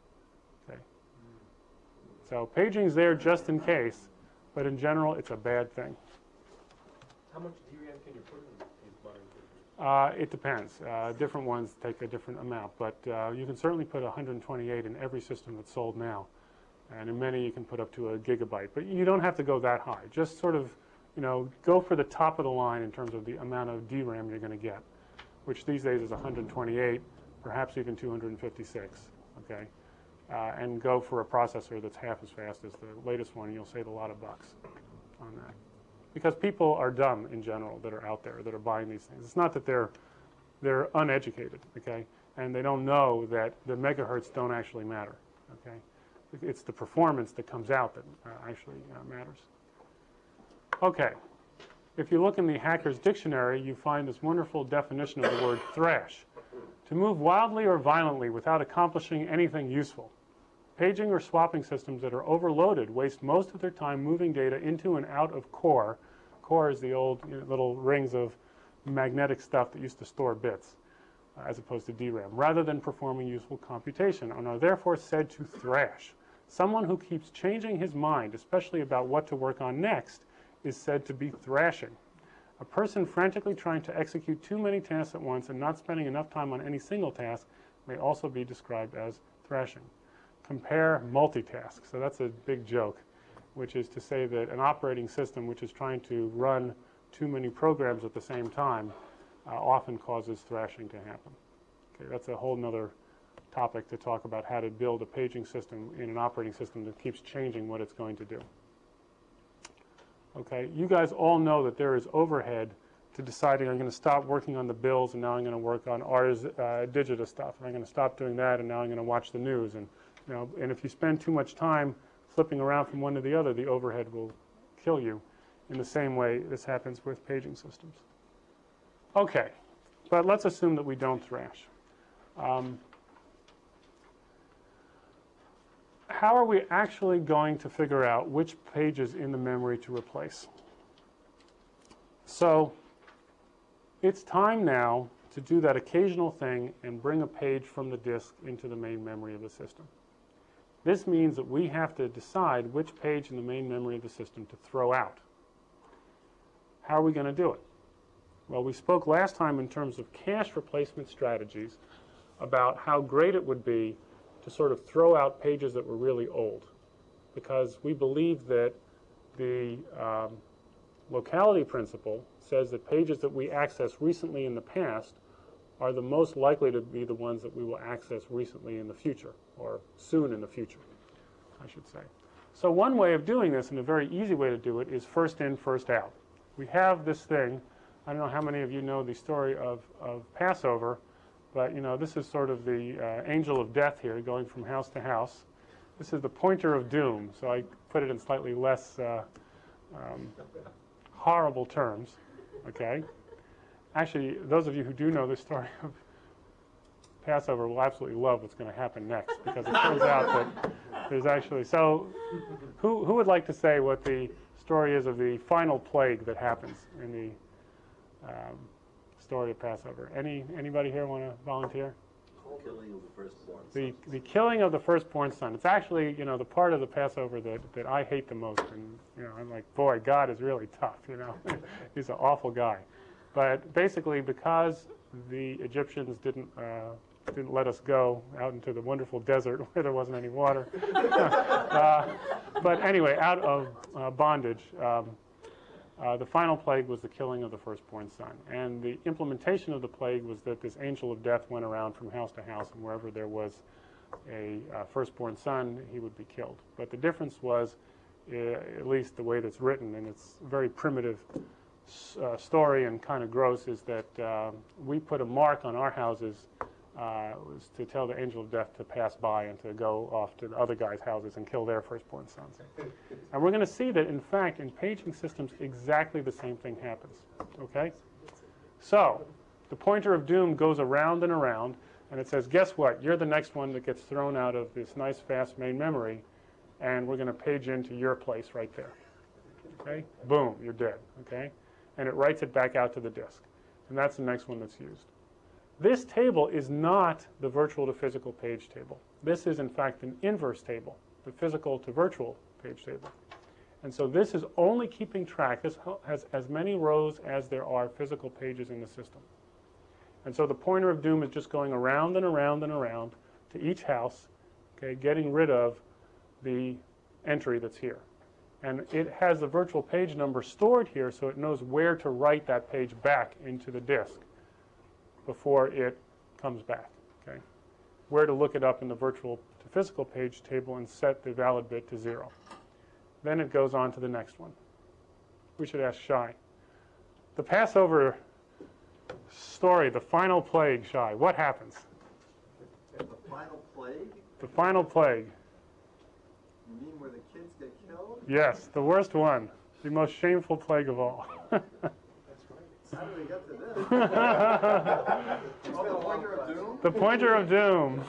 Okay. So paging's there just in case, but in general, it's a bad thing. How much DRAM can you put in these modern computers? It depends. Different ones take a different amount, but you can certainly put 128 in every system that's sold now. And in many, you can put up to a gigabyte. But you don't have to go that high. Just sort of, you know, go for the top of the line in terms of the amount of DRAM you're going to get, which these days is 128, perhaps even 256, okay? And go for a processor that's half as fast as the latest one, and you'll save a lot of bucks on that. Because people are dumb in general that are out there that are buying these things. It's not that they're uneducated, okay? And they don't know that the megahertz don't actually matter, okay? It's the performance that comes out that actually matters. Okay, if you look in the Hacker's Dictionary, you find this wonderful definition of the word thrash. To move wildly or violently without accomplishing anything useful. Paging or swapping systems that are overloaded waste most of their time moving data into and out of core. Core is the old little rings of magnetic stuff that used to store bits, as opposed to DRAM, rather than performing useful computation, and are therefore said to thrash. Someone who keeps changing his mind, especially about what to work on next, is said to be thrashing. A person frantically trying to execute too many tasks at once and not spending enough time on any single task may also be described as thrashing. Compare multitask. So that's a big joke, which is to say that an operating system which is trying to run too many programs at the same time often causes thrashing to happen. Okay, that's a whole nother topic to talk about how to build a paging system in an operating system that keeps changing what it's going to do. Okay, you guys all know that there is overhead to deciding I'm going to stop working on the bills and now I'm going to work on Ars Digita stuff, and I'm going to stop doing that and now I'm going to watch the news. And you know, and if you spend too much time flipping around from one to the other, the overhead will kill you. In the same way, this happens with paging systems. Okay, but let's assume that we don't thrash. How are we actually going to figure out which pages in the memory to replace? So it's time now to do that occasional thing and bring a page from the disk into the main memory of the system. This means that we have to decide which page in the main memory of the system to throw out. How are we going to do it? Well, we spoke last time in terms of cache replacement strategies about how great it would be to sort of throw out pages that were really old, because we believe that the locality principle says that pages that we access recently in the past are the most likely to be the ones that we will access recently in the future, or soon in the future, I should say. So one way of doing this, and a very easy way to do it, is first in, first out. We have this thing. I don't know how many of you know the story of Passover, but you know, this is sort of the angel of death here, going from house to house. This is the pointer of doom, so I put it in slightly less horrible terms, okay? Actually, those of you who do know the story of Passover will absolutely love what's going to happen next, because it turns out that there's actually, so who would like to say what the story is of the final plague that happens in the story of Passover? Anybody here want to volunteer? Killing of the firstborn. The killing of the firstborn son. It's actually, you know, the part of the Passover that I hate the most, and you know, I'm like, boy, God is really tough. You know, he's an awful guy. But basically, because the Egyptians didn't let us go out into the wonderful desert where there wasn't any water. But anyway, out of bondage. The final plague was the killing of the firstborn son. And the implementation of the plague was that this angel of death went around from house to house, and wherever there was a firstborn son, he would be killed. But the difference was, at least the way that's written, and it's a very primitive story and kind of gross, is that we put a mark on our houses was to tell the angel of death to pass by and to go off to the other guys' houses and kill their firstborn sons. And we're going to see that, in fact, in paging systems, exactly the same thing happens. Okay? So, the pointer of doom goes around and around, and it says, guess what? You're the next one that gets thrown out of this nice, fast main memory, and we're going to page into your place right there. Okay? Boom, you're dead. Okay? And it writes it back out to the disk. And that's the next one that's used. This table is not the virtual to physical page table. This is, in fact, an inverse table, the physical to virtual page table. And so this is only keeping track. This has as many rows as there are physical pages in the system. And so the pointer of doom is just going around and around and around to each house, okay, getting rid of the entry that's here. And it has the virtual page number stored here so it knows where to write that page back into the disk before it comes back, okay? Where to look it up in the virtual to physical page table and set the valid bit to 0. Then it goes on to the next one. We should ask Shai. The Passover story, the final plague, Shai, what happens? The final plague? The final plague. You mean where the kids get killed? Yes, the worst one. The most shameful plague of all. How do we get to this? Oh, the pointer of doom? The pointer of doom.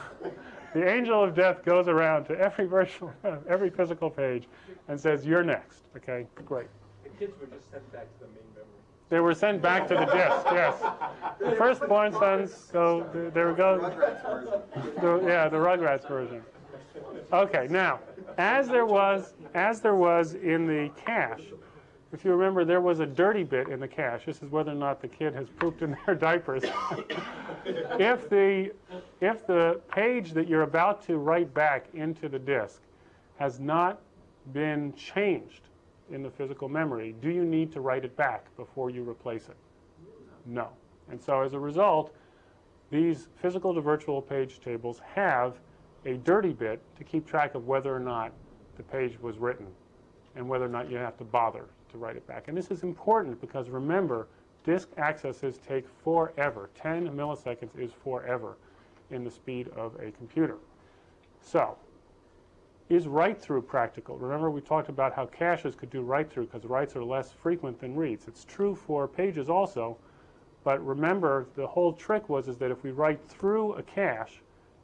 The angel of death goes around to every physical page and says, you're next. Okay, great. The kids were just sent back to the main memory. They were sent back to the disk, yes. The firstborn sons, so there we go. Rugrats version. The Rugrats version. Okay, now, as there was in the cache, if you remember, there was a dirty bit in the cache. This is whether or not the kid has pooped in their diapers. If the page that you're about to write back into the disk has not been changed in the physical memory, do you need to write it back before you replace it? No. And so as a result, these physical to virtual page tables have a dirty bit to keep track of whether or not the page was written and whether or not you have to bother to write it back. And this is important because remember, disk accesses take forever. 10 milliseconds is forever in the speed of a computer. So, is write-through practical? Remember we talked about how caches could do write-through because writes are less frequent than reads. It's true for pages also, but remember the whole trick was that if we write through a cache,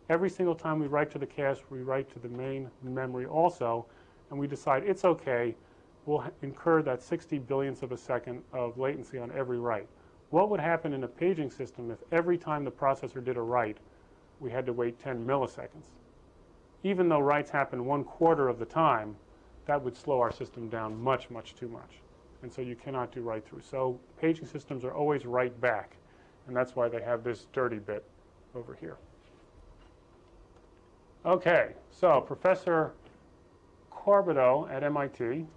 every single time we write to the cache, we write to the main memory also, and we decide it's okay, we'll incur that 60 billionths of a second of latency on every write. What would happen in a paging system if every time the processor did a write, we had to wait 10 milliseconds? Even though writes happen 1/4 of the time, that would slow our system down much, much too much. And so you cannot do write through. So paging systems are always write back, and that's why they have this dirty bit over here. Okay, so Professor Corbuto at MIT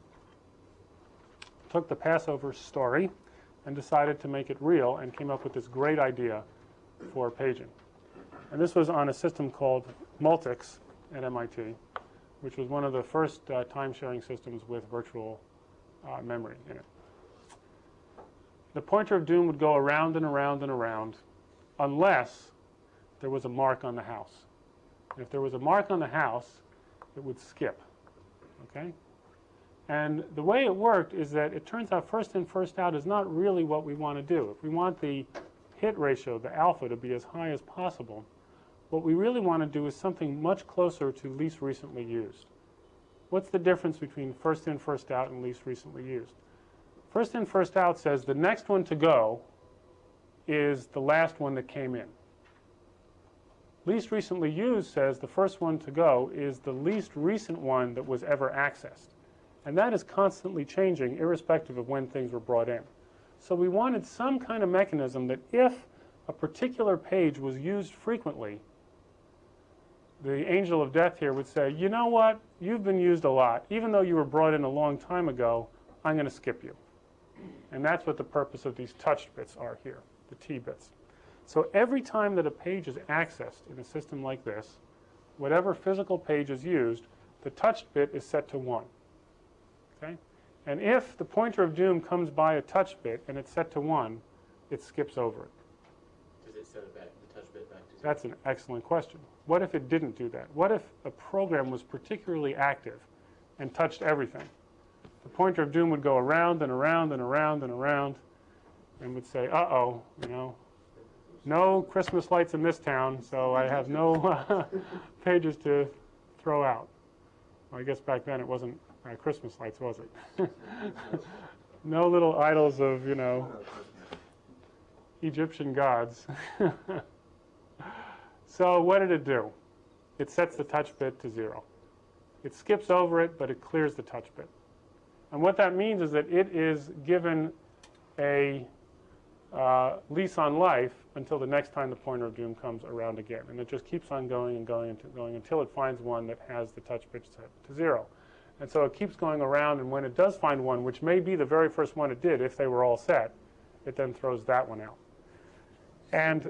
took the Passover story and decided to make it real and came up with this great idea for paging. And this was on a system called Multics at MIT, which was one of the first time-sharing systems with virtual memory in it. The pointer of doom would go around and around and around unless there was a mark on the house. And if there was a mark on the house, it would skip. Okay? And the way it worked is that it turns out first in, first out is not really what we want to do. If we want the hit ratio, the alpha, to be as high as possible, what we really want to do is something much closer to least recently used. What's the difference between first in, first out and least recently used? First in, first out says the next one to go is the last one that came in. Least recently used says the first one to go is the least recent one that was ever accessed. And that is constantly changing irrespective of when things were brought in. So we wanted some kind of mechanism that if a particular page was used frequently, the angel of death here would say, you know what, you've been used a lot. Even though you were brought in a long time ago, I'm going to skip you. And that's what the purpose of these touched bits are here, the T bits. So every time that a page is accessed in a system like this, whatever physical page is used, the touched bit is set to 1. Okay? And if the pointer of doom comes by a touched bit and it's set to 1, it skips over it. Does it set it back, the touch bit back to That's an excellent question. What if it didn't do that? What if a program was particularly active and touched everything? The pointer of doom would go around and around and around and around and would say, uh-oh, you know, no Christmas lights in this town, so I have no pages to throw out. Well, I guess back then it wasn't Christmas lights, was it? No little idols of, you know, Egyptian gods. So what did it do? It sets the touch bit to 0. It skips over it, but it clears the touch bit. And what that means is that it is given a lease on life until the next time the pointer of doom comes around again. And it just keeps on going and going and going until it finds one that has the touch bit set to 0. And so it keeps going around, and when it does find one, which may be the very first one it did if they were all set, it then throws that one out. And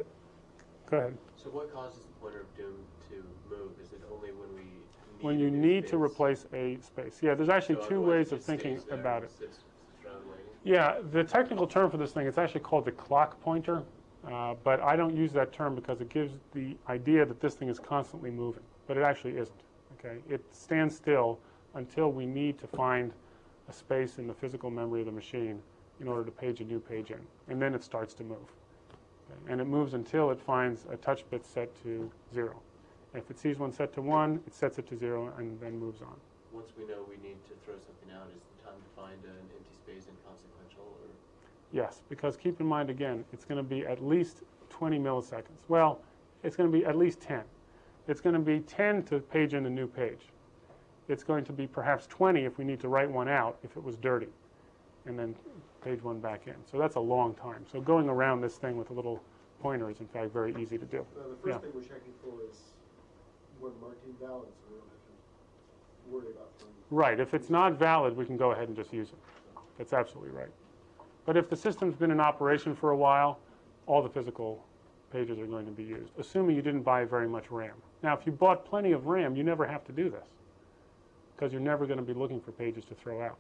go ahead. So what causes the pointer of doom to move? Is it only when we need When you a new need space? to replace a space. Yeah, there's actually So two otherwise ways it of just thinking stays there about and it. sits around waiting? Yeah, the technical term for this thing, it's actually called the clock pointer, but I don't use that term because it gives the idea that this thing is constantly moving, but it actually isn't. Okay, it stands still until we need to find a space in the physical memory of the machine in order to page a new page in, and then it starts to move. Okay? And it moves until it finds a touch bit set to 0. If it sees one set to 1, it sets it to 0 and then moves on. Once we know we need to throw something out, is the time to find an empty space inconsequential? Or Yes, because keep in mind again, it's going to be at least 20 milliseconds. Well, it's going to be at least 10. It's going to be 10 to page in a new page. It's going to be perhaps 20 if we need to write one out if it was dirty, and then page one back in. So that's a long time. So going around this thing with a little pointer is in fact very easy to do. The first Yeah. thing we're checking for is when marked invalid, so we don't have to worry about throwing. Right, if it's not valid, we can go ahead and just use it. That's absolutely right. But if the system's been in operation for a while, all the physical pages are going to be used, assuming you didn't buy very much RAM. Now, if you bought plenty of RAM, you never have to do this, because you're never going to be looking for pages to throw out.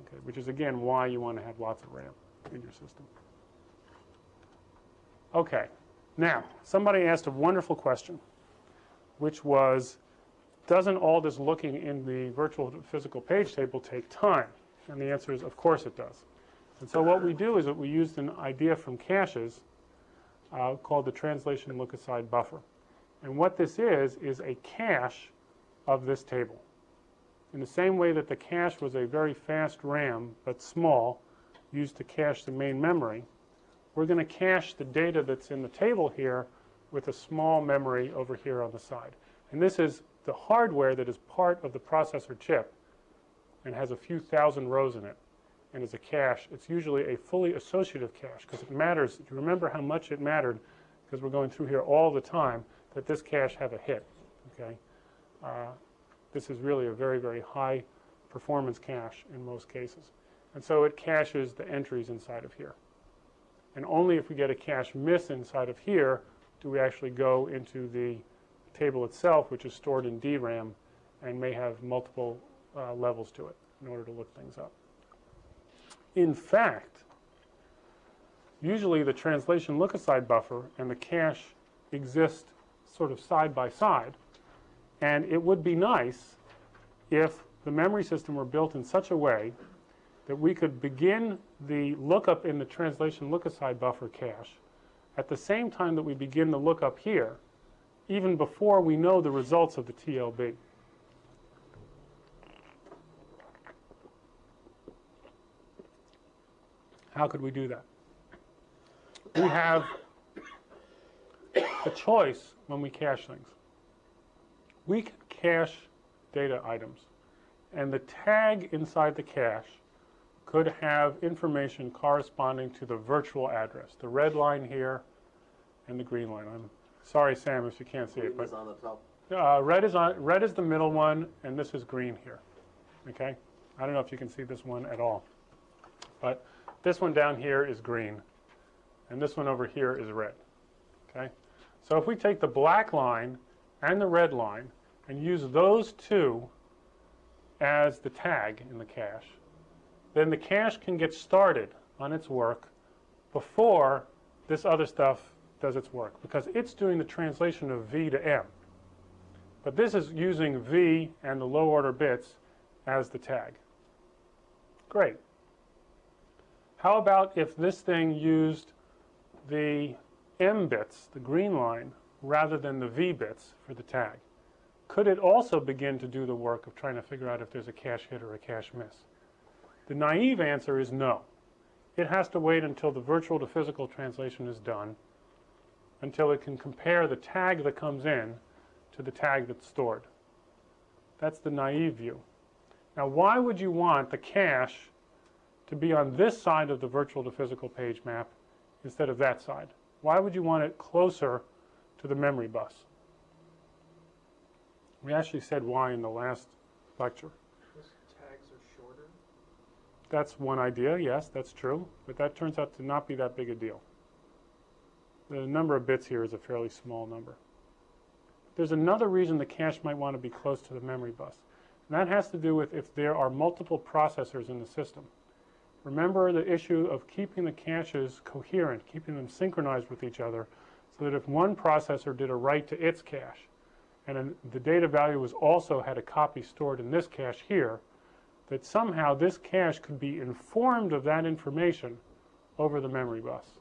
Okay, which is, again, why you want to have lots of RAM in your system. Okay, now, somebody asked a wonderful question, which was, doesn't all this looking in the virtual physical page table take time? And the answer is, of course it does. And so what we do is that we used an idea from caches called the translation look-aside buffer. And what this is a cache of this table. In the same way that the cache was a very fast RAM, but small, used to cache the main memory, we're going to cache the data that's in the table here with a small memory over here on the side. And this is the hardware that is part of the processor chip and has a few thousand rows in it and is a cache. It's usually a fully associative cache because it matters. You remember how much it mattered, because we're going through here all the time, that this cache have a hit. Okay, this is really a very, very high performance cache in most cases. And so it caches the entries inside of here. And only if we get a cache miss inside of here do we actually go into the table itself, which is stored in DRAM and may have multiple levels to it in order to look things up. In fact, usually the translation look-aside buffer and the cache exist sort of side by side, and it would be nice if the memory system were built in such a way that we could begin the lookup in the translation look-aside buffer cache at the same time that we begin the lookup here, even before we know the results of the TLB. How could we do that? We have a choice when we cache things. We can cache data items, and the tag inside the cache could have information corresponding to the virtual address, the red line here and the green line. I'm sorry, Sam, if you can't see it, but on the top. red is the middle one, and this is green here. Okay, I don't know if you can see this one at all, but this one down here is green, and this one over here is red. Okay, so if we take the black line and the red line and use those two as the tag in the cache, then the cache can get started on its work before this other stuff does its work, because it's doing the translation of V to M. But this is using V and the low order bits as the tag. Great. How about if this thing used the M bits, the green line, rather than the V bits for the tag? Could it also begin to do the work of trying to figure out if there's a cache hit or a cache miss? The naive answer is no. It has to wait until the virtual to physical translation is done, until it can compare the tag that comes in to the tag that's stored. That's the naive view. Now, why would you want the cache to be on this side of the virtual to physical page map instead of that side? Why would you want it closer to the memory bus? We actually said why in the last lecture. Those tags are shorter? That's one idea, yes, that's true, but that turns out to not be that big a deal. The number of bits here is a fairly small number. There's another reason the cache might want to be close to the memory bus, and that has to do with if there are multiple processors in the system. Remember the issue of keeping the caches coherent, keeping them synchronized with each other, so that if one processor did a write to its cache, and the data value was also had a copy stored in this cache here, that somehow this cache could be informed of that information over the memory bus.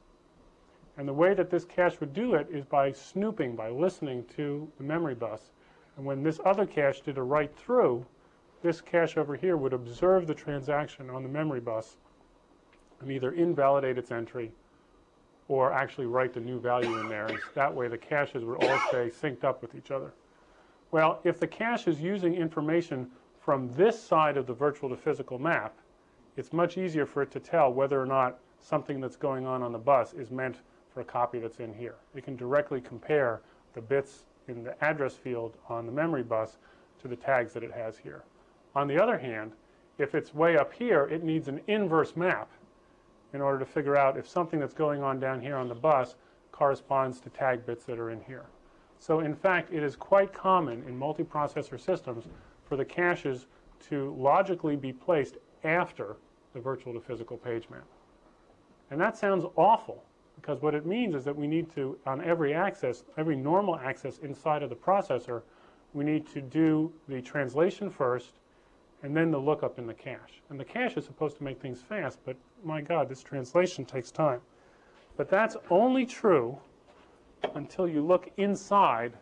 And the way that this cache would do it is by snooping, by listening to the memory bus. And when this other cache did a write through, this cache over here would observe the transaction on the memory bus and either invalidate its entry or actually write the new value in there. And that way the caches would all stay synced up with each other. Well, if the cache is using information from this side of the virtual to physical map, it's much easier for it to tell whether or not something that's going on the bus is meant for a copy that's in here. It can directly compare the bits in the address field on the memory bus to the tags that it has here. On the other hand, if it's way up here, it needs an inverse map in order to figure out if something that's going on down here on the bus corresponds to tag bits that are in here. So in fact, it is quite common in multiprocessor systems for the caches to logically be placed after the virtual to physical page map. And that sounds awful, because what it means is that we need to, on every access, every normal access inside of the processor, we need to do the translation first and then the lookup in the cache. And the cache is supposed to make things fast, but my God, this translation takes time. But that's only true until you look inside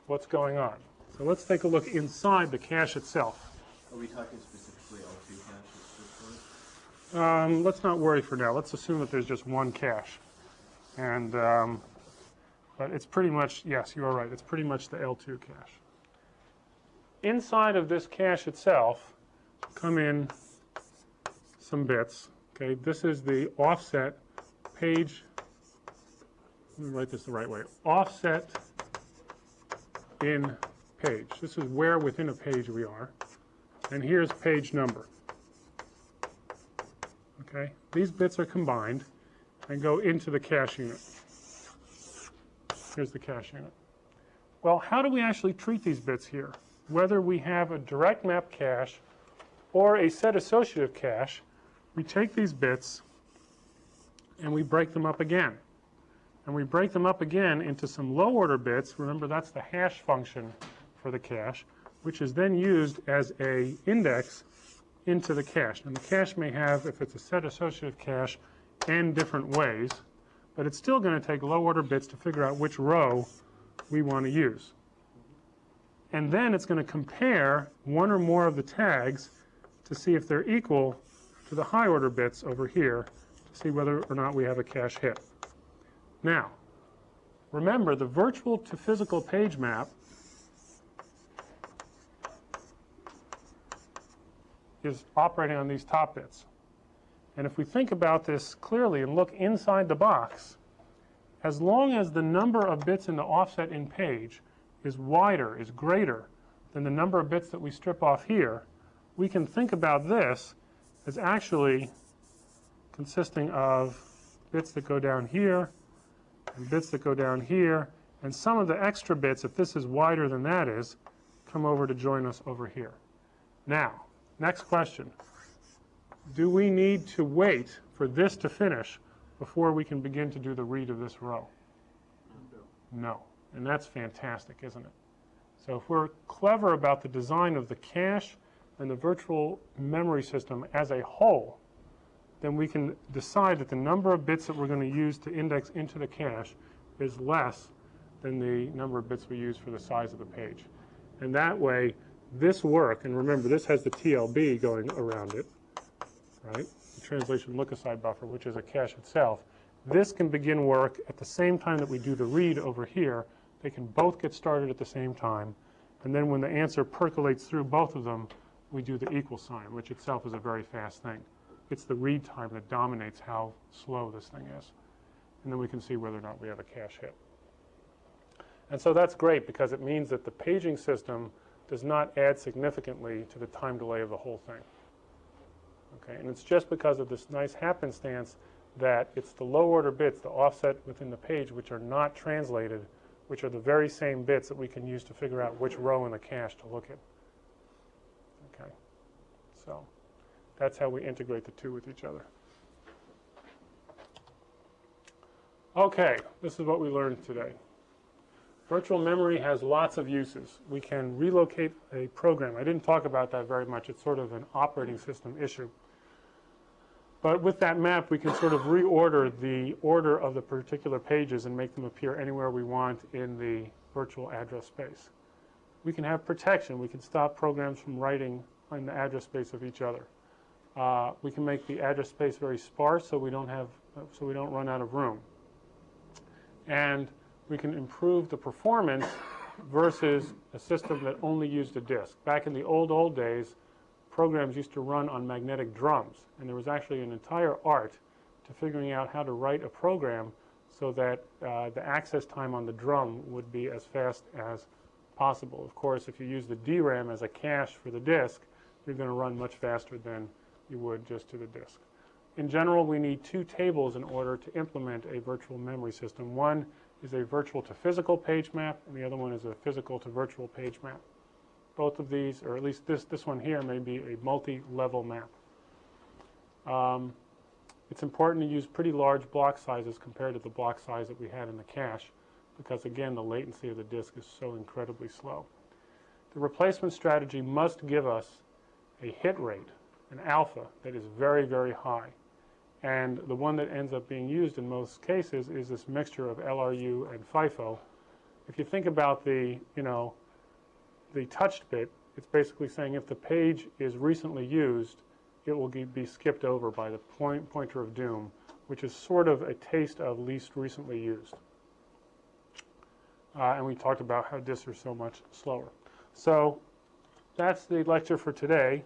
what's going on. So let's take a look inside the cache itself. Are we talking specifically L2 caches at this point? Let's not worry for now. Let's assume that there's just one cache. And, but it's pretty much, yes, you are right, it's pretty much the L2 cache. Inside of this cache itself come in some bits. Okay, this is the offset page. Let me write this the right way. Offset in page. This is where within a page we are. And here's page number. Okay, these bits are combined and go into the cache unit. Here's the cache unit. Well, how do we actually treat these bits here? Whether we have a direct map cache or a set associative cache, we take these bits and we break them up again. And we break them up again into some low order bits. Remember, that's the hash function for the cache, which is then used as an index into the cache. And the cache may have, if it's a set associative cache, n different ways, but it's still going to take low order bits to figure out which row we want to use. And then it's going to compare one or more of the tags to see if they're equal to the high order bits over here to see whether or not we have a cache hit. Now, remember, the virtual to physical page map is operating on these top bits. And if we think about this clearly and look inside the box, as long as the number of bits in the offset in page is wider, is greater than the number of bits that we strip off here, we can think about this as actually consisting of bits that go down here and bits that go down here, and some of the extra bits, if this is wider than that is, come over to join us over here. Now, next question. Do we need to wait for this to finish before we can begin to do the read of this row? No. And that's fantastic, isn't it? So if we're clever about the design of the cache and the virtual memory system as a whole, then we can decide that the number of bits that we're going to use to index into the cache is less than the number of bits we use for the size of the page. And that way, this work, and remember this has the TLB going around it, right? The translation look-aside buffer, which is a cache itself. This can begin work at the same time that we do the read over here. They can both get started at the same time. And then when the answer percolates through both of them, we do the equal sign, which itself is a very fast thing. It's the read time that dominates how slow this thing is. And then we can see whether or not we have a cache hit. And so that's great because it means that the paging system does not add significantly to the time delay of the whole thing. Okay, and it's just because of this nice happenstance that it's the low order bits, the offset within the page, which are not translated, which are the very same bits that we can use to figure out which row in the cache to look at. Okay, so that's how we integrate the two with each other. Okay, this is what we learned today. Virtual memory has lots of uses. We can relocate a program. I didn't talk about that very much. It's sort of an operating system issue. But with that map, we can sort of reorder the order of the particular pages and make them appear anywhere we want in the virtual address space. We can have protection. We can stop programs from writing in the address space of each other. We can make the address space very sparse so we don't run out of room. And we can improve the performance versus a system that only used a disk. Back in the old days, programs used to run on magnetic drums, and there was actually an entire art to figuring out how to write a program so that the access time on the drum would be as fast as possible. Of course, if you use the DRAM as a cache for the disk, you're going to run much faster than you would just to the disk. In general, we need two tables in order to implement a virtual memory system. One is a virtual to physical page map, and the other one is a physical to virtual page map. Both of these, or at least this one here, may be a multi-level map. It's important to use pretty large block sizes compared to the block size that we had in the cache, because again, the latency of the disk is so incredibly slow. The replacement strategy must give us a hit rate, an alpha, that is very, very high. And the one that ends up being used in most cases is this mixture of LRU and FIFO. If you think about the touched bit, it's basically saying if the page is recently used, it will be skipped over by the pointer of doom, which is sort of a taste of least recently used. And we talked about how disks are so much slower. So that's the lecture for today.